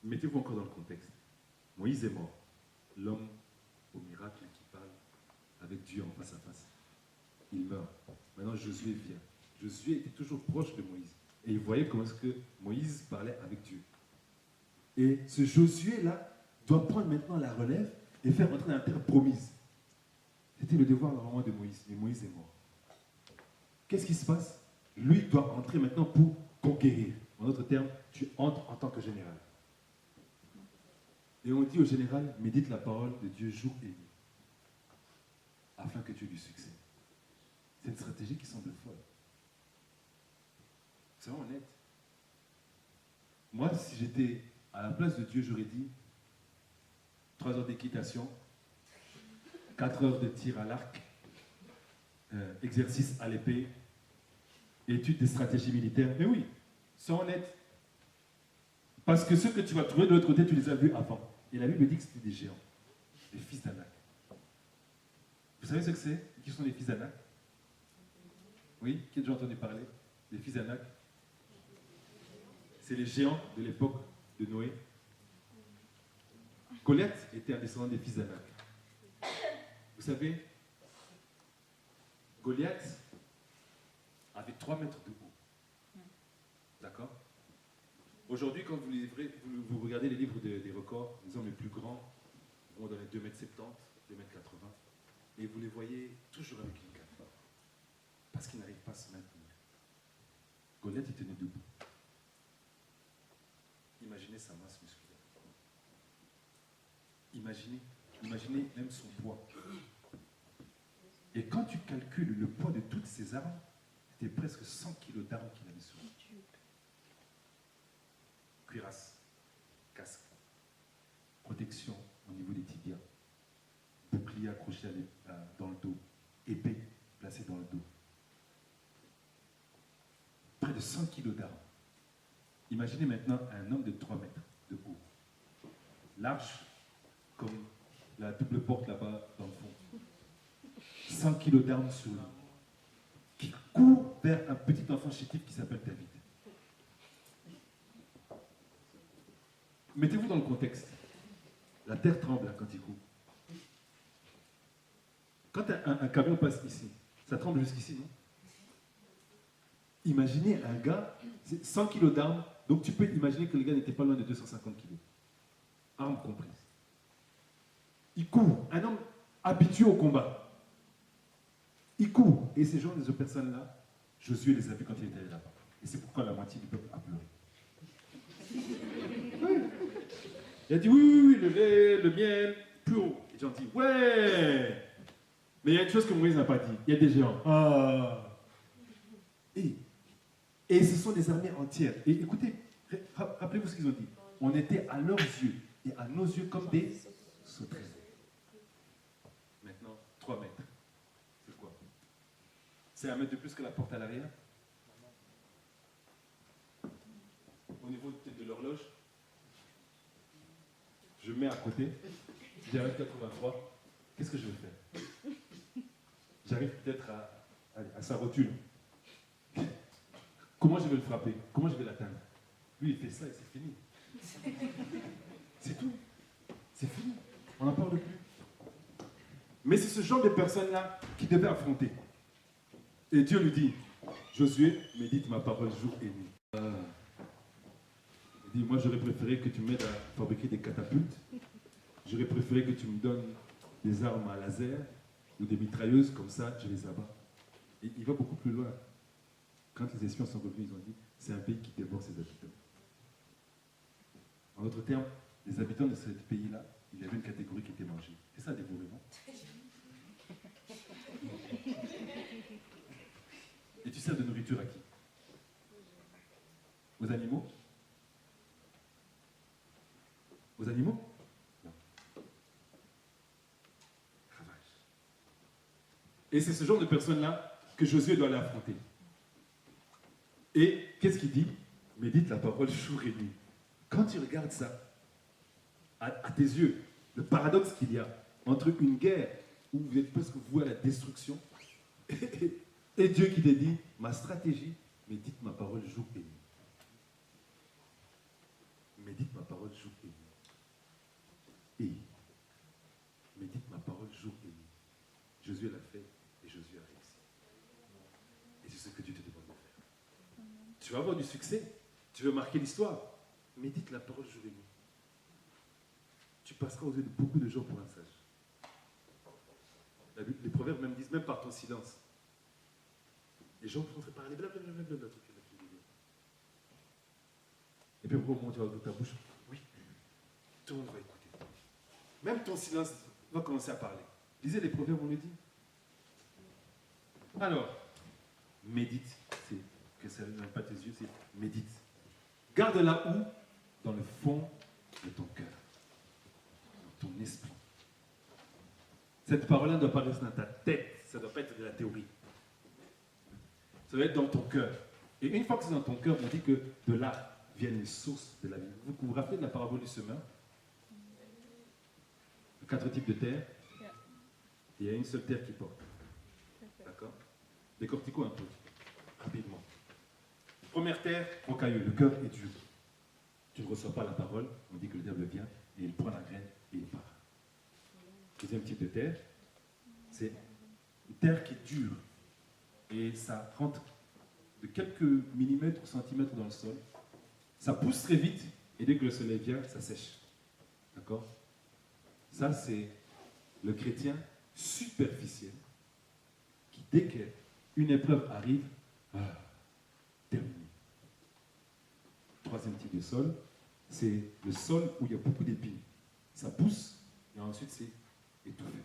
Mettez-vous encore dans le contexte. Moïse est mort. L'homme au miracle qui parle avec Dieu en face à face. Il meurt. Maintenant, Josué vient. Josué était toujours proche de Moïse. Et il voyait comment est-ce que Moïse parlait avec Dieu. Et ce Josué-là doit prendre maintenant la relève et faire entrer dans la terre promise. C'était le devoir normalement de Moïse. Mais Moïse est mort. Qu'est-ce qui se passe? Lui doit entrer maintenant pour conquérir. En d'autres termes, tu entres en tant que général. Et on dit au général, médite la parole de Dieu jour et nuit, afin que tu aies du succès. C'est une stratégie qui semble folle. Soyons honnêtes. Moi, si j'étais à la place de Dieu, j'aurais dit 3 heures d'équitation, 4 heures de tir à l'arc, exercice à l'épée, étude des stratégies militaires. Mais oui, soyons honnêtes. Parce que ceux que tu vas trouver de l'autre côté, tu les as vus avant. Et la Bible dit que c'était des géants, des fils d'Anak. Vous savez ce que c'est? Qui sont les fils d'Anak? Oui? Qui a déjà entendu parler? Les fils d'Anak? C'est les géants de l'époque de Noé. Goliath était un descendant des fils d'Anak. Vous savez, Goliath avait 3 mètres de haut. D'accord? Aujourd'hui, quand vous regardez les livres des records, les hommes les plus grands vont dans les 2,70 m, 2,80 m, et vous les voyez toujours avec une cape. Parce qu'ils n'arrivent pas à se maintenir. Goliath, il tenait debout. Imaginez sa masse musculaire. Imaginez même son poids. Et quand tu calcules le poids de toutes ces armes, c'était presque 100 kilos d'armes qu'il avait sur lui. Cuirasse, casque, protection au niveau des tibias, bouclier accroché dans le dos, épée placée dans le dos. Près de 100 kilos d'armes. Imaginez maintenant un homme de 3 mètres de haut, large comme la double porte là-bas dans le fond. 100 kilos d'armes sur lui, qui court vers un petit enfant chétif qui s'appelle David. Mettez-vous dans le contexte. La terre tremble quand il court. Quand un camion passe ici, ça tremble jusqu'ici, non? Imaginez un gars, c'est 100 kilos d'armes, donc tu peux imaginer que le gars n'était pas loin de 250 kilos. Armes comprises. Il court, un homme habitué au combat. Il court. Et ces gens, ces personnes-là, Josué les a vus quand il était allé là-bas. Et c'est pourquoi la moitié du peuple a pleuré. Oui. Il a dit oui, le lait, le miel, plus haut. Les gens disent ouais. Mais il y a une chose que Moïse n'a pas dit. Il y a des géants. Ah. Et ce sont des armées entières. Et écoutez, rappelez-vous ce qu'ils ont dit. On était à leurs yeux et à nos yeux comme des sauterelles. Maintenant, 3 mètres. C'est quoi? C'est 1 mètre de plus que la porte à l'arrière? Au niveau de l'horloge, je mets à côté, j'arrive 83. Qu'est-ce que je vais faire? J'arrive peut-être à sa rotule. Comment je vais le frapper? Comment je vais l'atteindre? Lui, il fait ça et c'est fini. C'est tout. C'est fini. On n'en parle plus. Mais c'est ce genre de personnes-là qui devait affronter. Et Dieu lui dit, Josué, médite ma parole jour et nuit. Il dit, moi j'aurais préféré que tu m'aides à fabriquer des catapultes. J'aurais préféré que tu me donnes des armes à laser ou des mitrailleuses, comme ça je les abats. Et il va beaucoup plus loin. Quand les espions sont revenus, ils ont dit, c'est un pays qui dévore ses habitants. En d'autres termes, les habitants de ce pays-là, il y avait une catégorie qui était mangée. C'est ça, dévorer, non? Et tu sers de nourriture à qui? Aux animaux? Aux animaux? Non. Ravage. Et c'est ce genre de personnes-là que Josué doit aller affronter. Et qu'est-ce qu'il dit? Médite la parole jour et nuit. Quand tu regardes ça, à tes yeux, le paradoxe qu'il y a entre une guerre où vous êtes presque voué à la destruction et Dieu qui te dit, ma stratégie, médite ma parole jour et nuit. Médite ma parole jour et nuit. Et médite ma parole jour et nuit. Josué l'a fait et Josué a réussi. Et c'est ce que Dieu te demande de faire. Tu vas avoir du succès, tu veux marquer l'histoire. Médite la parole jour et nuit. Tu passeras aux yeux de beaucoup de gens pour un sage. Les proverbes même disent, même par ton silence. Les gens vont te parler, blablabla, truc. Et puis au moment où tu vas ouvrir ta bouche, oui, tout le monde va écouter. Même ton silence va commencer à parler. Lisez les proverbes, on le dit. Alors, médite, c'est que ça n'aime pas tes yeux, c'est médite. Garde-la où? Dans le fond de ton cœur, dans ton esprit. Cette parole-là ne doit pas rester dans ta tête, ça ne doit pas être de la théorie. Ça doit être dans ton cœur. Et une fois que c'est dans ton cœur, on dit que de là viennent les sources de la vie. Vous vous rappelez de la parabole du semeur? 4 types de terre. Il y a une seule terre qui porte. D'accord? Décortiquons un peu, rapidement. Première terre, rocailleux, le cœur est dur. Tu ne reçois pas la parole, on dit que le diable vient et il prend la graine et il part. Deuxième type de terre, c'est une terre qui est dure et ça rentre de quelques millimètres ou centimètres dans le sol. Ça pousse très vite et dès que le soleil vient, ça sèche. D'accord? Ça, c'est le chrétien superficiel qui, dès qu'une épreuve arrive, terminé. Troisième type de sol, c'est le sol où il y a beaucoup d'épines. Ça pousse et ensuite c'est étouffé.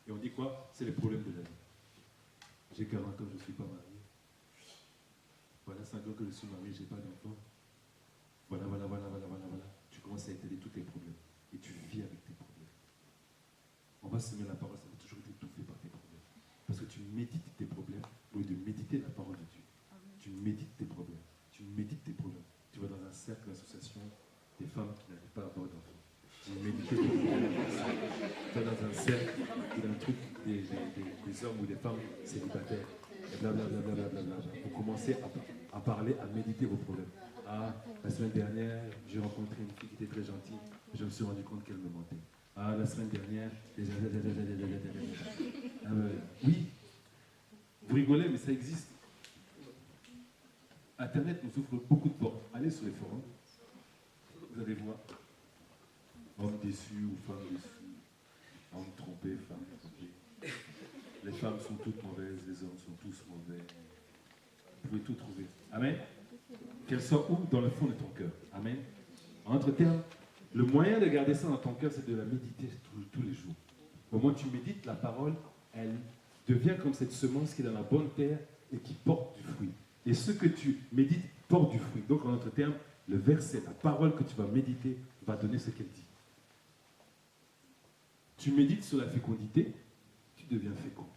Et on dit quoi? C'est les problèmes de la vie. J'ai 40 ans, je ne suis pas marié. Voilà 5 ans que je suis marié, je n'ai pas d'enfant. Voilà. Tu commences à étaler tous tes problèmes. Et tu vis avec tes problèmes. On va semer la parole, ça va toujours être étouffé par tes problèmes. Parce que tu médites tes problèmes au lieu de méditer la parole de Dieu. Tu médites tes problèmes. Tu médites tes problèmes. Tu vas dans un cercle d'association des femmes qui n'arrivent pas à avoir d'enfants. Tu médites tes problèmes. Tu vas dans un cercle ou dans un truc des hommes ou des femmes célibataires. Et blablabla. Vous commencez à parler, à méditer vos problèmes. Ah, la semaine dernière, j'ai rencontré une fille qui était très gentille. Je me suis rendu compte qu'elle me mentait. Ah, la semaine dernière, oui, vous rigolez, mais ça existe. Internet nous ouvre beaucoup de portes. Allez sur les forums, vous allez voir. Hommes déçus ou femmes déçues, hommes trompés, femmes trompées. Les femmes sont toutes mauvaises, les hommes sont tous mauvais. Vous pouvez tout trouver. Amen. Qu'elle soit où? Dans le fond de ton cœur. Amen. En autres termes, le moyen de garder ça dans ton cœur, c'est de la méditer tous les jours. Au moment où tu médites, la parole, elle devient comme cette semence qui est dans la bonne terre et qui porte du fruit. Et ce que tu médites porte du fruit. Donc, en d'autres termes, le verset, la parole que tu vas méditer, va donner ce qu'elle dit. Tu médites sur la fécondité, tu deviens fécond.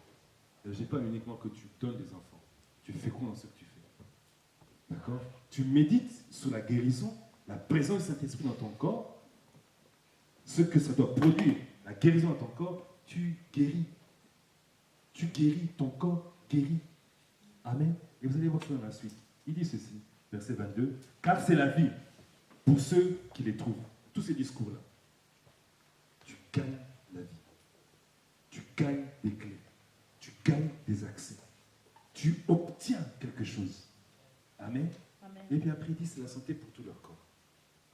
Je ne dis pas uniquement que tu donnes des enfants. Tu es fécond dans ce que tu fais. D'accord? Tu médites sur la guérison, la présence du Saint-Esprit dans ton corps, ce que ça doit produire, la guérison dans ton corps, tu guéris. Tu guéris, ton corps guérit. Amen. Et vous allez voir ça dans la suite. Il dit ceci, verset 22, car c'est la vie pour ceux qui les trouvent. Tous ces discours-là. Tu gagnes la vie. Tu gagnes des clés. Tu gagnes des accès. Tu obtiens quelque chose. Amen. Amen. Et puis après, il dit c'est la santé pour tout leur corps.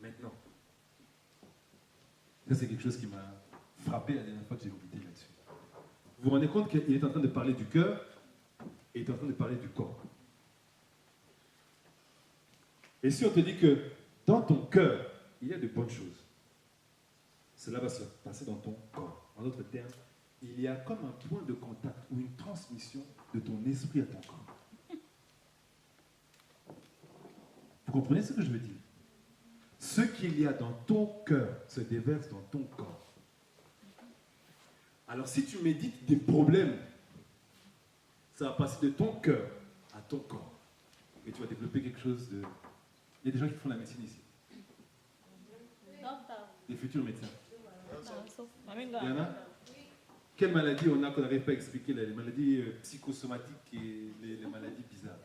Maintenant, ça c'est quelque chose qui m'a frappé la dernière fois que j'ai médité là-dessus. Vous vous rendez compte qu'il est en train de parler du cœur et il est en train de parler du corps. Et si on te dit que dans ton cœur, il y a de bonnes choses, cela va se passer dans ton corps. En d'autres termes, il y a comme un point de contact ou une transmission de ton esprit à ton corps. Vous comprenez ce que je veux dire? Ce qu'il y a dans ton cœur se déverse dans ton corps. Alors si tu médites des problèmes, ça va passer de ton cœur à ton corps. Et tu vas développer quelque chose de... Il y a des gens qui font la médecine ici. Des futurs médecins. Il y en a? Quelles maladies on a qu'on n'arrive pas à expliquer? Les maladies psychosomatiques et les maladies bizarres.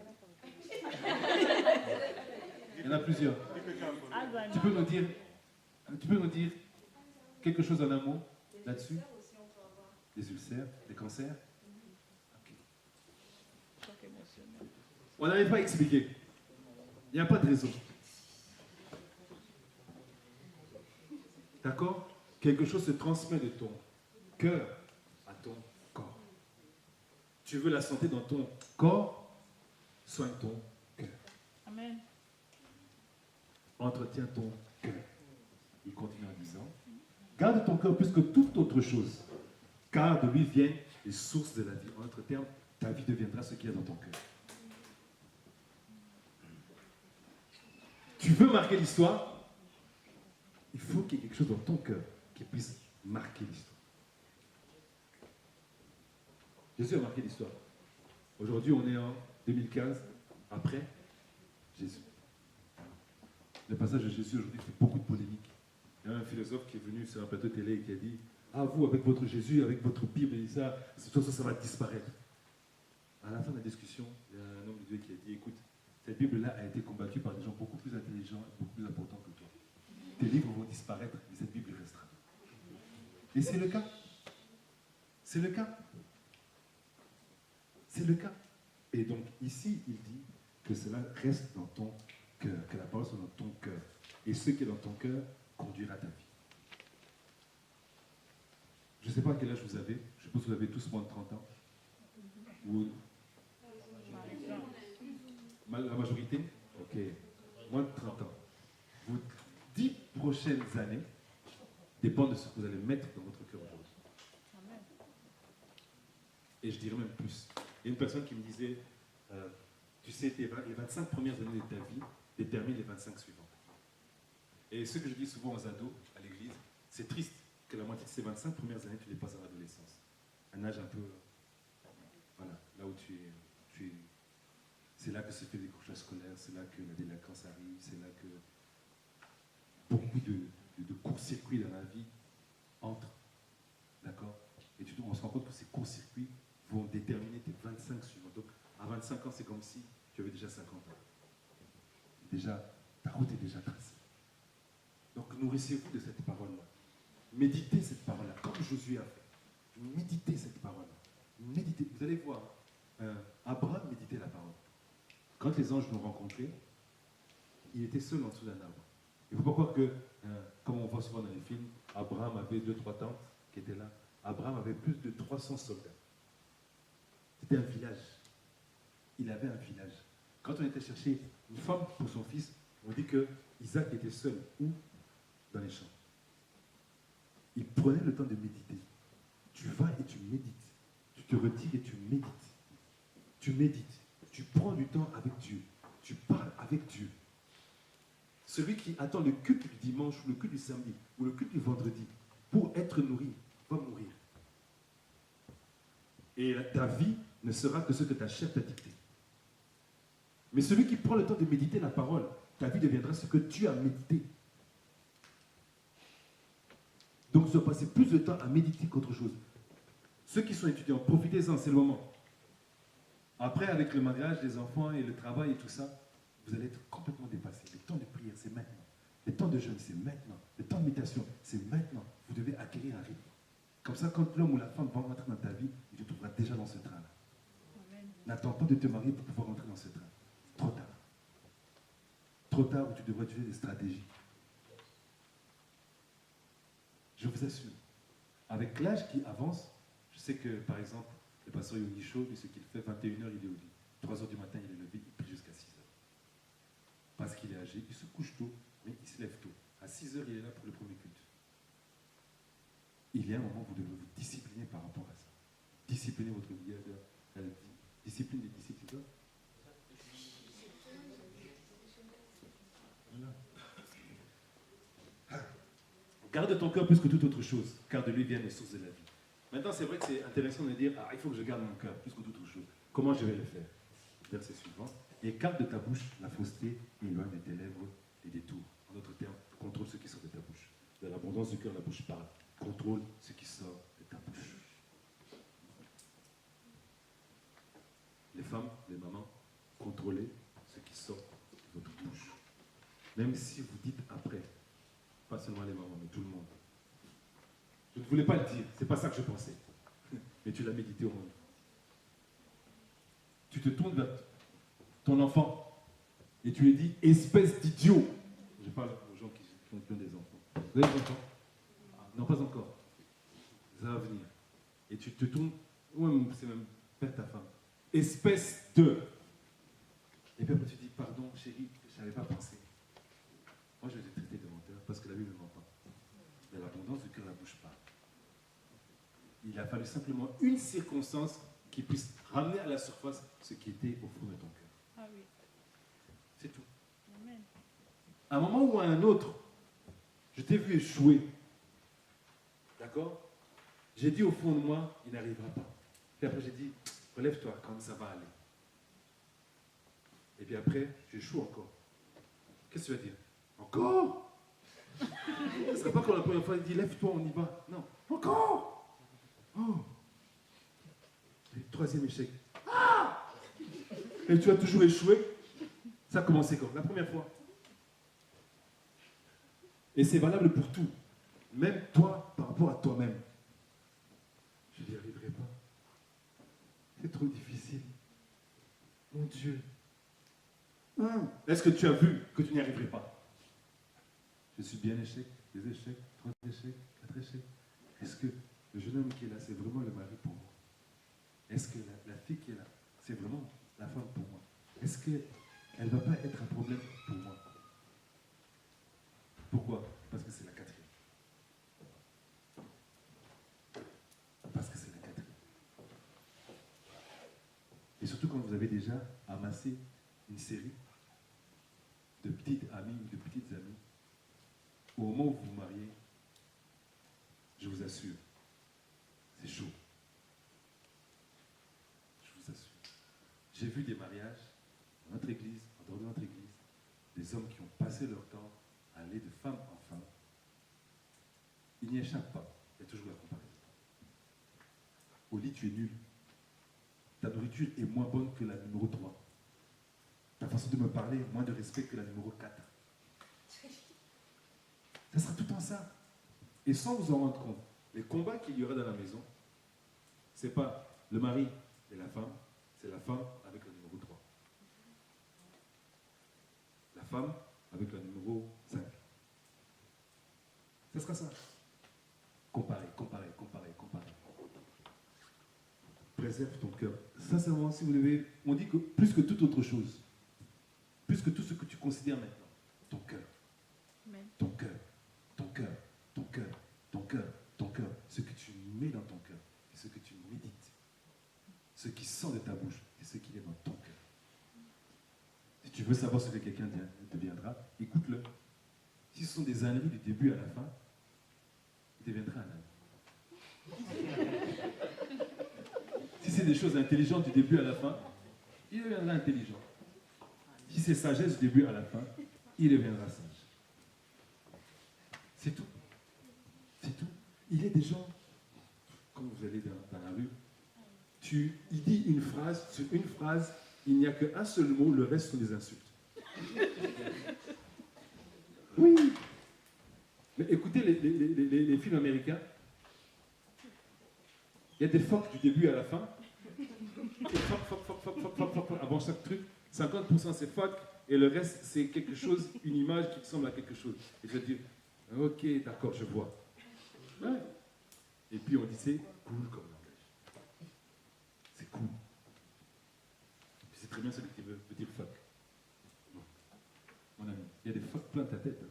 Il y en a plusieurs. Tu peux nous dire quelque chose en un mot là-dessus? Des ulcères, des cancers? Okay. On n'arrive pas à expliquer. Il n'y a pas de raison. D'accord? Quelque chose se transmet de ton cœur à ton corps. Tu veux la santé dans ton corps, soigne ton cœur. Amen. Entretiens ton cœur. Il continue en disant, garde ton cœur plus que toute autre chose, car de lui viennent les sources de la vie. En d'autres termes, ta vie deviendra ce qu'il y a dans ton cœur. Tu veux marquer l'histoire? Il faut qu'il y ait quelque chose dans ton cœur qui puisse marquer l'histoire. Jésus a marqué l'histoire. Aujourd'hui, on est en 2015, après Jésus. Le passage de Jésus aujourd'hui fait beaucoup de polémiques. Il y a un philosophe qui est venu sur un plateau télé et qui a dit, ah vous, avec votre Jésus, avec votre Bible, et ça va disparaître. À la fin de la discussion, il y a un homme de Dieu qui a dit, écoute, cette Bible-là a été combattue par des gens beaucoup plus intelligents et beaucoup plus importants que toi. Tes livres vont disparaître, mais cette Bible restera. Et c'est le cas. C'est le cas. C'est le cas. Et donc ici, il dit que cela reste dans ton cœur, que la parole soit dans ton cœur. Et ce qui est dans ton cœur conduira ta vie. Je ne sais pas à quel âge vous avez. Je suppose que vous avez tous moins de 30 ans. Ou... La majorité? Ok. Moins de 30 ans. Vos 10 prochaines années dépendent de ce que vous allez mettre dans votre cœur aujourd'hui. Et je dirais même plus. Il y a une personne qui me disait, tu sais, les 25 premières années de ta vie déterminent les 25 suivantes. Et ce que je dis souvent aux ados à l'église, c'est triste que la moitié de ces 25 premières années, tu les passes à l'adolescence. Un âge un peu, voilà, là où c'est là que se fait le décrochage scolaire, c'est là que la délinquance arrive, c'est là que beaucoup de courts-circuits dans la vie entrent. D'accord? Et on se rend compte que ces courts-circuits vont déterminer tes 25 suivants. Donc, à 25 ans, c'est comme si tu avais déjà 50 ans. Déjà, ta route est déjà tracée. Donc, nourrissez-vous de cette parole-là. Méditez cette parole-là, comme Josué a fait. Méditez cette parole-là. Méditez. Vous allez voir, Abraham méditait la parole. Quand les anges l'ont rencontré, il était seul en dessous d'un arbre. Il ne faut pas croire que, comme on voit souvent dans les films, Abraham avait 2-3 tentes qui étaient là. Abraham avait plus de 300 soldats. C'était un village. Il avait un village. Quand on était chercher une femme pour son fils, on dit que Isaac était seul. Où? Dans les champs. Il prenait le temps de méditer. Tu vas et tu médites. Tu te retires et tu médites. Tu médites. Tu prends du temps avec Dieu. Tu parles avec Dieu. Celui qui attend le culte du dimanche, ou le culte du samedi, ou le culte du vendredi, pour être nourri, va mourir. Et ta vie ne sera que ce que ta chair t'a dicté. Mais celui qui prend le temps de méditer la parole, ta vie deviendra ce que tu as médité. Donc, tu dois passer plus de temps à méditer qu'autre chose. Ceux qui sont étudiants, profitez-en, c'est le moment. Après, avec le mariage, les enfants et le travail et tout ça, vous allez être complètement dépassé. Le temps de prière, c'est maintenant. Le temps de jeûne, c'est maintenant. Le temps de méditation, c'est maintenant. Vous devez acquérir un rythme. Comme ça, quand l'homme ou la femme va rentrer dans ta vie, il te trouvera déjà dans ce train-là. N'attends pas de te marier pour pouvoir rentrer dans ce train. Trop tard. Trop tard où tu devrais utiliser des stratégies. Je vous assure, avec l'âge qui avance, je sais que, par exemple, le pasteur Yonicho, ce qu'il fait, 21h, il est au lit. 3h du matin, il est levé, il prie jusqu'à 6h. Parce qu'il est âgé, il se couche tôt, mais il se lève tôt. À 6h, il est là pour le premier culte. Il y a un moment où vous devez vous discipliner par rapport à ça. Discipliner votre vie. Discipline des disciples, c'est ça? Voilà. Garde ton cœur plus que toute autre chose, car de lui viennent les sources de la vie. Maintenant, c'est vrai que c'est intéressant de dire, il faut que je garde mon cœur plus que toute autre chose. Comment je vais le faire? Verset suivant. Écarte de ta bouche la fausseté et éloigne de tes lèvres les détours. En d'autres termes, contrôle ce qui sort de ta bouche. De l'abondance du cœur, la bouche parle. Contrôle ce qui sort de ta bouche. Les femmes, les mamans, contrôlez ce qui sort de votre bouche. Même si vous dites après, pas seulement les mamans, mais tout le monde. Je ne voulais pas le dire, c'est pas ça que je pensais. Mais tu l'as médité au monde. Tu te tournes vers ton enfant et tu lui dis, espèce d'idiot. Je parle aux gens qui ont des enfants. Vous avez des enfants? Non, pas encore. Ça va venir. Et tu te tournes, ou c'est même vers ta femme. Espèce de. Et puis après tu dis, pardon chérie, je n'avais pas pensé. Moi je vais te traiter de menteur parce que la Bible ne ment pas. Mais l'abondance du cœur la bouche pas. Il a fallu simplement une circonstance qui puisse ramener à la surface ce qui était au fond de ton cœur. Ah oui. C'est tout. Amen. À un moment ou à un autre, je t'ai vu échouer. D'accord? J'ai dit au fond de moi, il n'arrivera pas. Puis après j'ai dit, relève-toi, quand ça va aller. Et puis après, j'échoue encore. Qu'est-ce que tu vas dire? Encore? Ce ne serait pas comme la première fois, il dit, lève-toi, on y va. Non, encore? Oh. Et troisième échec. Ah! Et tu as toujours échoué. Ça a commencé comme la première fois. Et c'est valable pour tout. Même toi, par rapport à toi-même. Je n'y arriverai pas. C'est trop difficile. Mon Dieu. Est-ce que tu as vu que tu n'y arriverais pas? Je suis bien échec, 2 échecs, 3 échecs, 4 échecs. Est-ce que le jeune homme qui est là, c'est vraiment le mari pour moi? Est-ce que la fille qui est là, c'est vraiment la femme pour moi? Est-ce qu'elle ne va pas être un problème pour moi? Pourquoi? Parce que c'est la 4e. Parce que c'est la 4e. commencer une série de petites amies ou de petites amies. Au moment où vous vous mariez, je vous assure, c'est chaud. Je vous assure. J'ai vu des mariages dans notre église, en dehors de notre église, des hommes qui ont passé leur temps à aller de femme en femme. Il n'y échappe pas. Il y a toujours la comparaison. Au lit, tu es nul. Ta nourriture est moins bonne que la numéro 3. Ta façon de me parler, moins de respect que la numéro 4. Ça sera tout le temps ça. Et sans vous en rendre compte, les combats qu'il y aura dans la maison, ce n'est pas le mari et la femme, c'est la femme avec le numéro 3. La femme avec le numéro 5. Ce sera ça. Comparer. Préserve ton cœur. Sincèrement, si vous devez, on dit que plus que toute autre chose, plus que tout ce que tu considères maintenant, ton cœur. Amen. Ton cœur. Ce que tu mets dans ton cœur, et ce que tu médites, ce qui sort de ta bouche, et ce qui est dans ton cœur. Si tu veux savoir ce que quelqu'un deviendra, écoute-le. Si ce sont des âneries du début à la fin, il deviendra un âne. Si c'est des choses intelligentes du début à la fin, il deviendra intelligent. Si c'est sagesse du début à la fin, il deviendra sage. C'est tout. C'est tout. Il y a des gens, quand vous allez dans la rue, il dit une phrase, sur une phrase, il n'y a qu'un seul mot, le reste sont des insultes. Oui. Mais écoutez les films américains. Il y a des phoques du début à la fin. Et phoque, avant chaque truc. 50% c'est phoque et le reste c'est quelque chose, une image qui ressemble à quelque chose. Et je dis, ok, d'accord, je vois. Ouais. Et puis on dit c'est cool comme langage. C'est cool. C'est très bien celui qui veut dire fuck. Bon. Mon ami, il y a des fuck plein de ta tête.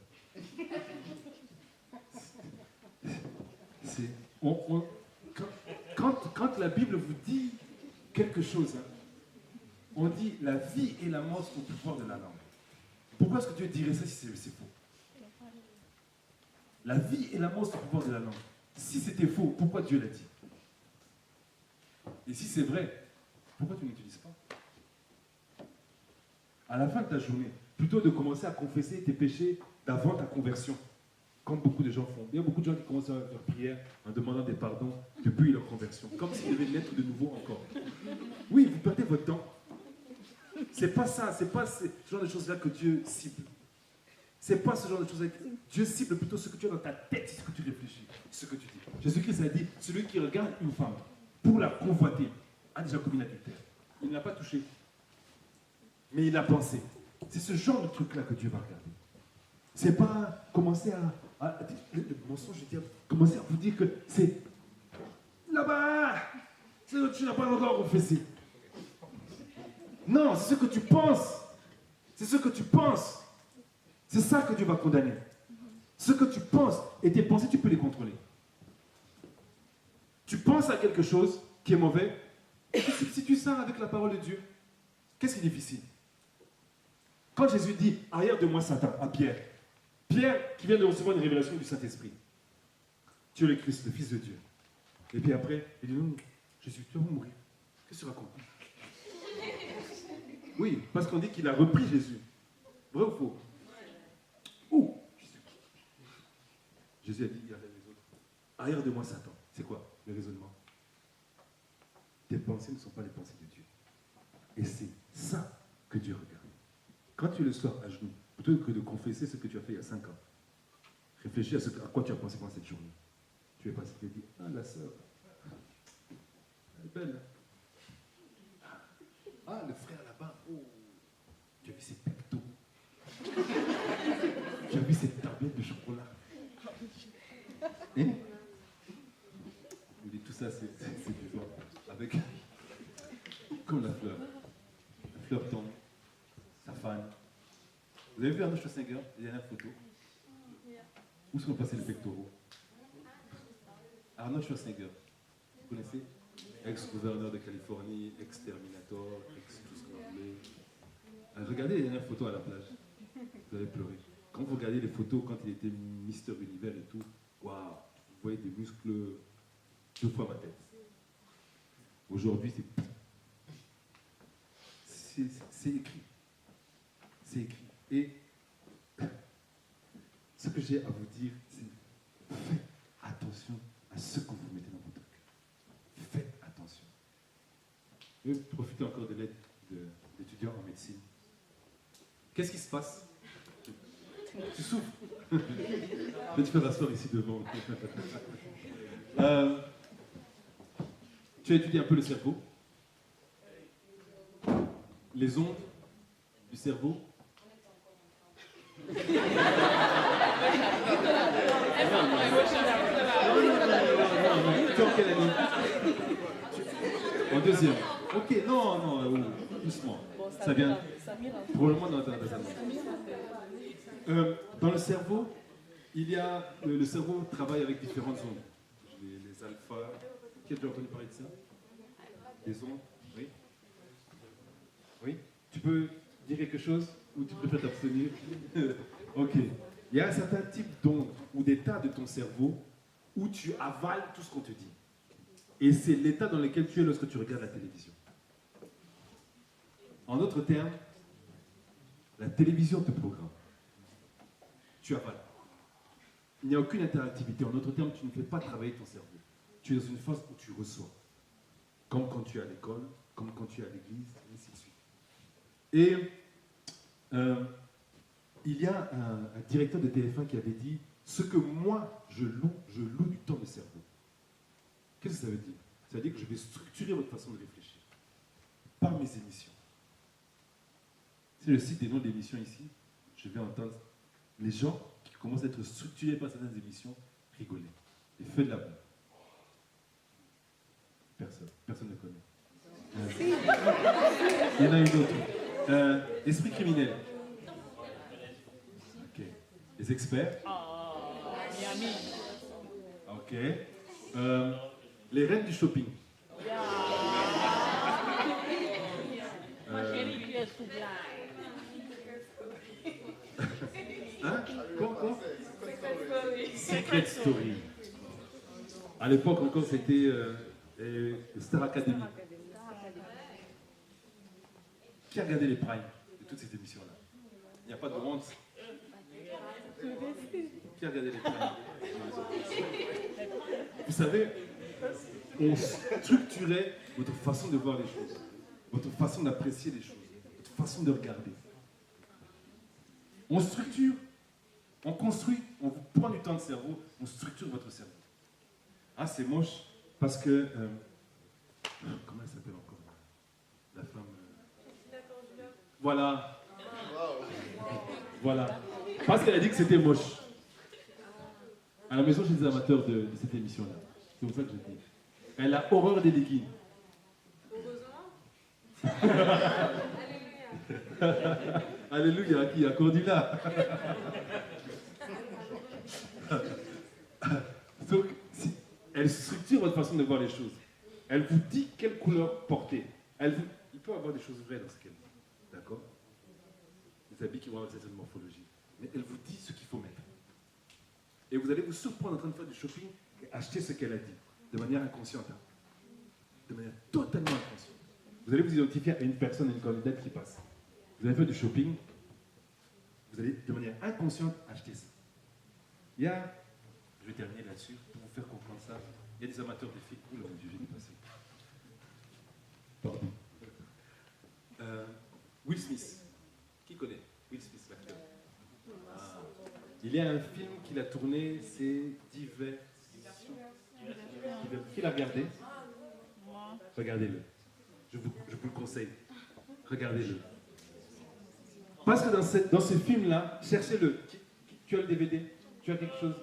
C'est, quand la Bible vous dit quelque chose, hein, on dit la vie et la mort sont au pouvoir de la langue. Pourquoi est-ce que Dieu dirait ça si c'est faux? La vie et la mort sont au pouvoir de la langue. Si c'était faux, pourquoi Dieu l'a dit? Et si c'est vrai, pourquoi tu n'utilises pas? À la fin de ta journée, plutôt de commencer à confesser tes péchés d'avant ta conversion, comme beaucoup de gens font. Il y a beaucoup de gens qui commencent à faire prière en demandant des pardons depuis leur conversion, comme s'ils devaient naître de nouveau encore. Oui, vous perdez votre temps. C'est pas ça, c'est pas ce genre de choses-là que Dieu cible. C'est pas ce genre de choses-là. Dieu cible plutôt ce que tu as dans ta tête, ce que tu réfléchis, ce que tu dis. Jésus-Christ a dit, celui qui regarde une femme pour la convoiter a déjà commis l'adultère. Il ne l'a pas touché, mais il a pensé. C'est ce genre de truc-là que Dieu va regarder. C'est pas commencer le mensonge, je veux dire, commencer à vous dire que c'est là-bas, tu n'as pas encore confessé. Non, c'est ce que tu penses. C'est ce que tu penses. C'est ça que Dieu va condamner. Ce que tu penses et tes pensées, tu peux les contrôler. Tu penses à quelque chose qui est mauvais et tu substitues ça avec la parole de Dieu. Qu'est-ce qui est difficile? Quand Jésus dit « Arrière de moi Satan » à Pierre, Pierre qui vient de recevoir une révélation du Saint-Esprit. Tu es le Christ, le Fils de Dieu. Et puis après, il dit « Non, Jésus, tu vas mourir. Qu'est-ce que tu racontes ?» Oui, parce qu'on dit qu'il a repris Jésus. Vrai ou faux? Où? Jésus a dit, il y avait les autres. Arrière de moi, Satan. C'est quoi le raisonnement? Tes pensées ne sont pas les pensées de Dieu. Et c'est ça que Dieu regarde. Quand tu le sors à genoux, plutôt que de confesser ce que tu as fait il y a 5 ans, réfléchis à quoi tu as pensé pendant cette journée. Tu es passé, tu te dis, ah, la sœur, elle est belle. Ah, le frère là-bas, oh, tu as vu ses pectos. Tu as vu cette tablette de chocolat. Hein? Je dis, tout ça, c'est du vent. Avec, comme la fleur. La fleur tombe, ça fane. Vous avez vu Arnold Schwarzenegger, la dernière photo? Où sont passés les pectoraux? Arnold Schwarzenegger, vous connaissez? Ex-gouverneur de Californie, ex-terminator, ex-tout ce qu'on voulait. Regardez les dernières photos à la plage. Vous allez pleurer. Quand vous regardez les photos quand il était Mister Univers et tout, waouh, vous voyez des muscles 2 fois ma tête. Aujourd'hui, c'est écrit. C'est écrit. Et ce que j'ai à vous dire, c'est faites attention à ce que vous mettez dans votre cœur. Faites attention. Je vais profiter encore de l'aide d'étudiants en médecine. Qu'est-ce qui se passe? Tu souffres. Mais tu peux rasseoir ici devant. Tu as étudié un peu le cerveau. Les ondes du cerveau. Non, tu es en quelle année? En deuxième. Ok, non, doucement. Ça vient probablement dans ta dans le cerveau, il y a le cerveau travaille avec différentes ondes. Les alphas. Qui a déjà entendu parler de ça? Des ondes. Oui. Oui. Tu peux dire quelque chose ou tu préfères t'abstenir? Ok. Il y a un certain type d'ondes ou d'état de ton cerveau où tu avales tout ce qu'on te dit. Et c'est l'état dans lequel tu es lorsque tu regardes la télévision. En d'autres termes, la télévision te programme. Tu avales. Il n'y a aucune interactivité. En d'autres termes, tu ne fais pas travailler ton cerveau. Tu es dans une phase où tu reçois. Comme quand tu es à l'école, comme quand tu es à l'église, et ainsi de suite. Et il y a un directeur de TF1 qui avait dit « Ce que moi, je loue du temps de cerveau. » Qu'est-ce que ça veut dire? Ça veut dire que je vais structurer votre façon de réfléchir par mes émissions. Si je cite des noms d'émissions ici, je vais entendre les gens qui commencent à être structurés par certaines émissions rigoler. Les feux de la boue. Personne ne connaît. Il y en a une autre. Esprit criminel. Ok. Les experts. Ok. Les reines du shopping. Hein? Quoi? Secret Story. À l'époque encore c'était Star Academy. Qui a regardé les primes de toutes ces émissions-là? Il n'y a pas de honte. Qui a regardé les primes? Vous savez, on structurait votre façon de voir les choses, votre façon d'apprécier les choses, votre façon de regarder. On structure, on construit, on vous prend du temps de cerveau, on structure votre cerveau. Ah, c'est moche, parce que... comment elle s'appelle encore? La femme... Voilà. Voilà. Parce qu'elle a dit que c'était moche. À la maison, j'ai des amateurs de cette émission-là. C'est pour ça que je dis. Elle a horreur des leggings. Alléluia, qui a Cordula. Donc, elle structure votre façon de voir les choses. Elle vous dit quelle couleur porter. Il peut y avoir des choses vraies dans ce qu'elle dit. D'accord? Des habits qui vont avoir cette morphologie. Mais elle vous dit ce qu'il faut mettre. Et vous allez vous surprendre en train de faire du shopping et acheter ce qu'elle a dit. De manière inconsciente. Hein. De manière totalement inconsciente. Vous allez vous identifier à une personne, à une candidate qui passe. Vous allez faire du shopping. Vous allez, de manière inconsciente, acheter ça. Il y a, je vais terminer là-dessus, pour vous faire comprendre ça, il y a des amateurs de films. Oula, mon Dieu, j'ai dépassé. Pardon. Will Smith. Qui connaît Will Smith, l'acteur? Il y a un film qu'il a tourné, c'est Diversion. Qui l'a regardé? Regardez-le. Je vous le conseille. Regardez-le. Parce que dans ce film-là, cherchez-le. Tu as le DVD? Tu as quelque chose?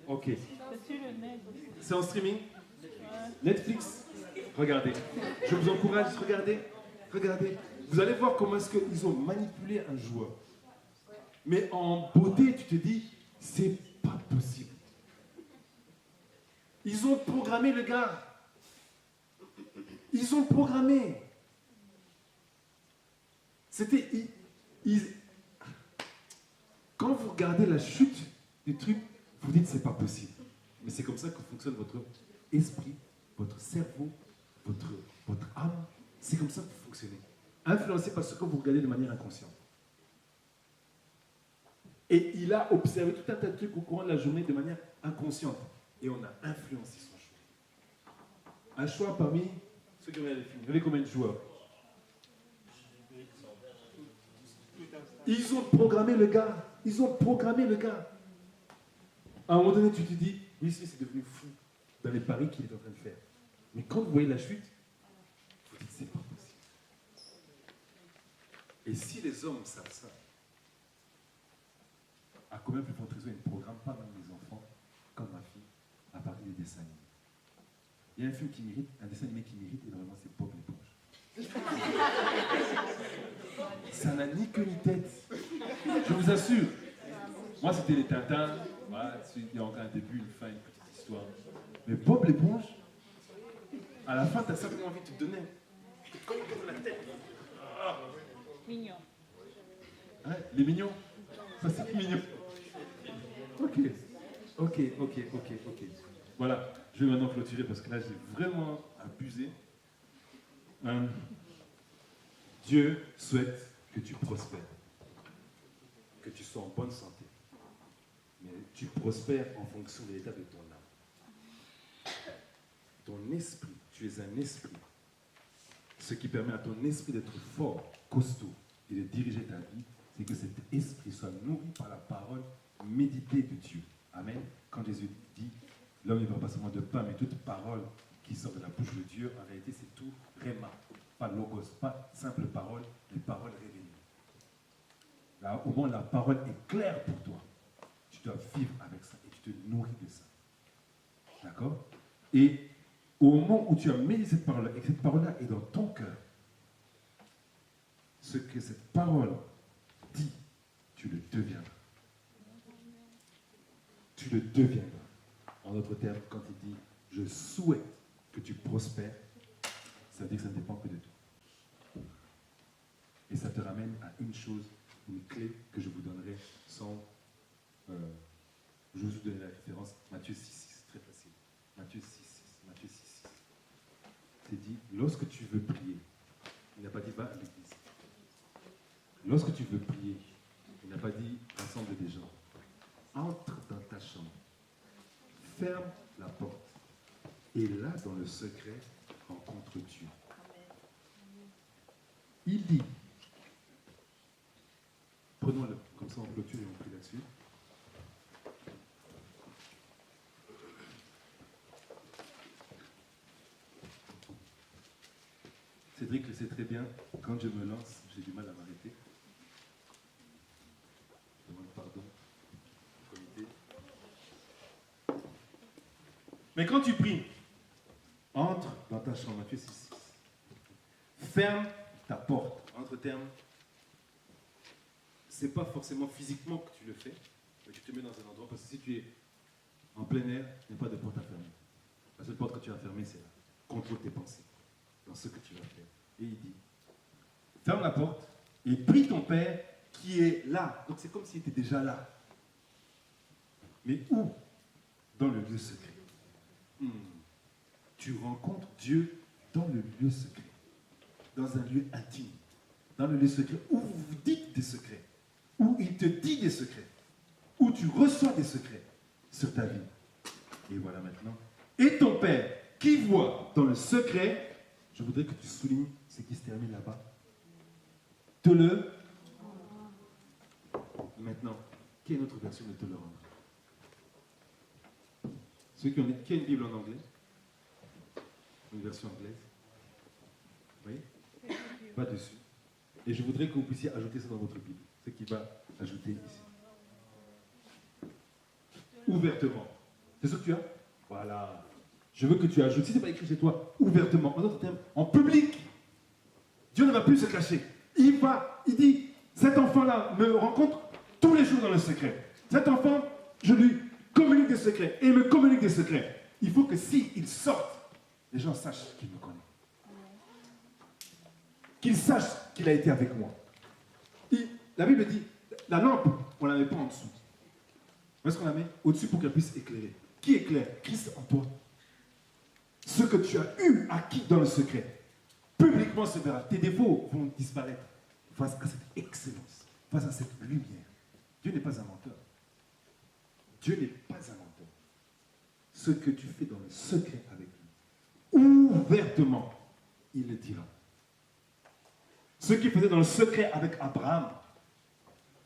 Ok. C'est en streaming? Netflix? Regardez. Je vous encourage, regardez. Regardez. Vous allez voir comment est-ce qu'ils ont manipulé un joueur. Mais en beauté, tu te dis, c'est pas possible. Ils ont programmé le gars. Ils ont programmé. C'était... Quand vous regardez la chute du truc, vous dites c'est pas possible. Mais c'est comme ça que fonctionne votre esprit, votre cerveau, votre âme. C'est comme ça que vous fonctionnez. Influencé par ce que vous regardez de manière inconsciente. Et il a observé tout un tas de trucs au courant de la journée de manière inconsciente. Et on a influencé son choix. Un choix parmi ceux qui regardent les films. Vous avez combien de joueurs? Ils ont programmé le gars. Ils ont programmé le gars. À un moment donné, tu te dis, Will Smith est devenu fou dans les paris qu'il est en train de faire. Mais quand vous voyez la chute, vous dites, c'est pas possible. Et si les hommes savent ça, à combien plus forte raison ils ne programment pas même les enfants, comme ma fille, à partir des dessins animés. Il y a un film qui mérite, un dessin animé qui mérite énormément, c'est Bob l'éponge. Ça n'a ni queue ni tête. Je vous assure. Moi, c'était les Tintins. Voilà, il y a encore un début, une fin, une petite histoire. Mais Bob l'éponge, à la fin, tu as simplement envie de te donner. Comme contre la tête. Mignon. Hein, les mignons. Ça, c'est mignon. Ok. Voilà, je vais maintenant clôturer parce que là, j'ai vraiment abusé. Dieu souhaite que tu prospères, que tu sois en bonne santé. Mais tu prospères en fonction de l'état de ton âme. Ton esprit, tu es un esprit. Ce qui permet à ton esprit d'être fort, costaud et de diriger ta vie, c'est que cet esprit soit nourri par la parole méditée de Dieu. Amen. Quand Jésus dit, l'homme ne vivra pas seulement de pain, mais toute parole qui sort de la bouche de Dieu, en réalité, c'est tout réma. Pas logos, pas simple parole, mais parole révélée. Là, au moins, la parole est claire pour toi. Tu dois vivre avec ça et tu te nourris de ça. D'accord? Et au moment où tu as médité cette parole-là, et que cette parole-là est dans ton cœur, ce que cette parole dit, tu le deviendras. Tu le deviendras. En d'autres termes, quand il dit « je souhaite que tu prospères », ça veut dire que ça ne dépend que de toi. Et ça te ramène à une chose, une clé que je vous donnerai sans... je vais vous donner la référence, Matthieu 6,6, très facile. Matthieu 6,6. C'est dit, lorsque tu veux prier, il n'a pas dit va à l'église. Lorsque tu veux prier, il n'a pas dit rassemble des gens. Entre dans ta chambre, ferme la porte, et là, dans le secret, rencontre Dieu. Il dit, prenons-le, comme ça on clôture et on prie là-dessus. Cédric le sait très bien, quand je me lance, j'ai du mal à m'arrêter. Je demande pardon au comité. Mais quand tu pries, entre dans ta chambre, Matthieu 6. Ferme ta porte. Entre termes, c'est pas forcément physiquement que tu le fais, mais tu te mets dans un endroit, parce que si tu es en plein air, il n'y a pas de porte à fermer. La seule porte que tu as fermée, c'est là. Contrôle tes pensées dans ce que tu vas faire. Et il dit, ferme la porte et prie ton Père qui est là. Donc c'est comme s'il était déjà là. Mais où? Dans le lieu secret. Tu rencontres Dieu dans le lieu secret. Dans un lieu intime. Dans le lieu secret où vous vous dites des secrets. Où il te dit des secrets. Où tu reçois des secrets sur ta vie. Et voilà maintenant. Et ton Père qui voit dans le secret, je voudrais que tu soulignes ce qui se termine là-bas. Te le. Maintenant, quelle est notre version de te le rendre? Ceux qui ont qui a une Bible en anglais? Une version anglaise? Oui? Pas dessus. Et je voudrais que vous puissiez ajouter ça dans votre Bible. Ce qui va ajouter ici. Ouvertement. C'est ce que tu as? Voilà. Je veux que tu ajoutes, si ce n'est pas écrit chez toi, ouvertement, en d'autres termes, en public. Dieu ne va plus se cacher. Il dit, cet enfant-là me rencontre tous les jours dans le secret. Cet enfant, je lui communique des secrets, et il me communique des secrets. Il faut que s'il sorte, les gens sachent qu'il me connaît. Qu'il sache qu'il a été avec moi. La Bible dit, la lampe, on ne la met pas en dessous. Où est-ce qu'on la met? Au-dessus pour qu'elle puisse éclairer. Qui éclaire? Christ en toi. Ce que tu as eu acquis dans le secret, publiquement se verra. Tes défauts vont disparaître face à cette excellence, face à cette lumière. Dieu n'est pas un menteur. Dieu n'est pas un menteur. Ce que tu fais dans le secret avec lui, ouvertement, il le dira. Ce qu'il faisait dans le secret avec Abraham,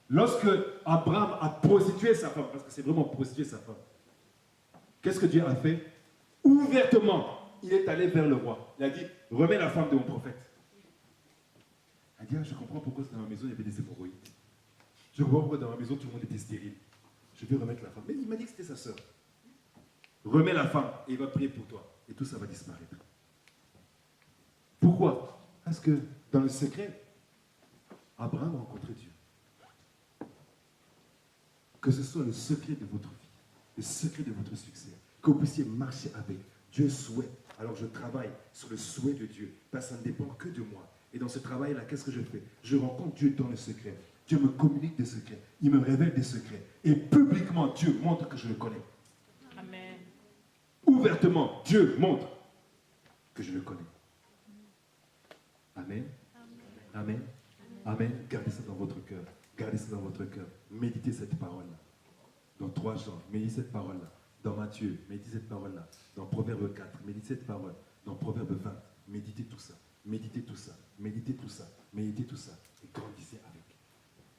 lorsque Abraham a prostitué sa femme, parce que c'est vraiment prostituer sa femme, qu'est-ce que Dieu a fait? Ouvertement, il est allé vers le roi. Il a dit, remets la femme de mon prophète. Il a dit, ah, je comprends pourquoi dans ma maison il y avait des hémorroïdes. Je comprends pourquoi dans ma maison tout le monde était stérile. Je vais remettre la femme. Mais il m'a dit que c'était sa sœur. Remets la femme et il va prier pour toi. Et tout ça va disparaître. Pourquoi? Parce que dans le secret, Abraham a rencontré Dieu. Que ce soit le secret de votre vie, le secret de votre succès, que vous puissiez marcher avec. Dieu souhaite. Alors je travaille sur le souhait de Dieu, parce que ça ne dépend que de moi. Et dans ce travail-là, qu'est-ce que je fais? Je rencontre Dieu dans le secret. Dieu me communique des secrets. Il me révèle des secrets. Et publiquement, Dieu montre que je le connais. Amen. Ouvertement, Dieu montre que je le connais. Amen. Amen. Amen. Gardez ça dans votre cœur. Gardez ça dans votre cœur. Méditez cette parole-là. Dans 3 Jean, méditez cette parole-là. Dans Matthieu, méditez cette parole-là. Dans Proverbe 4, méditez cette parole. Dans Proverbe 20, méditez tout ça. Méditez tout ça. Méditez tout ça. Méditez tout ça. Et grandissez avec.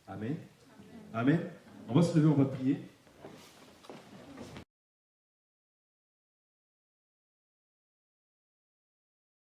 Amen. Amen. On va se lever, on va prier.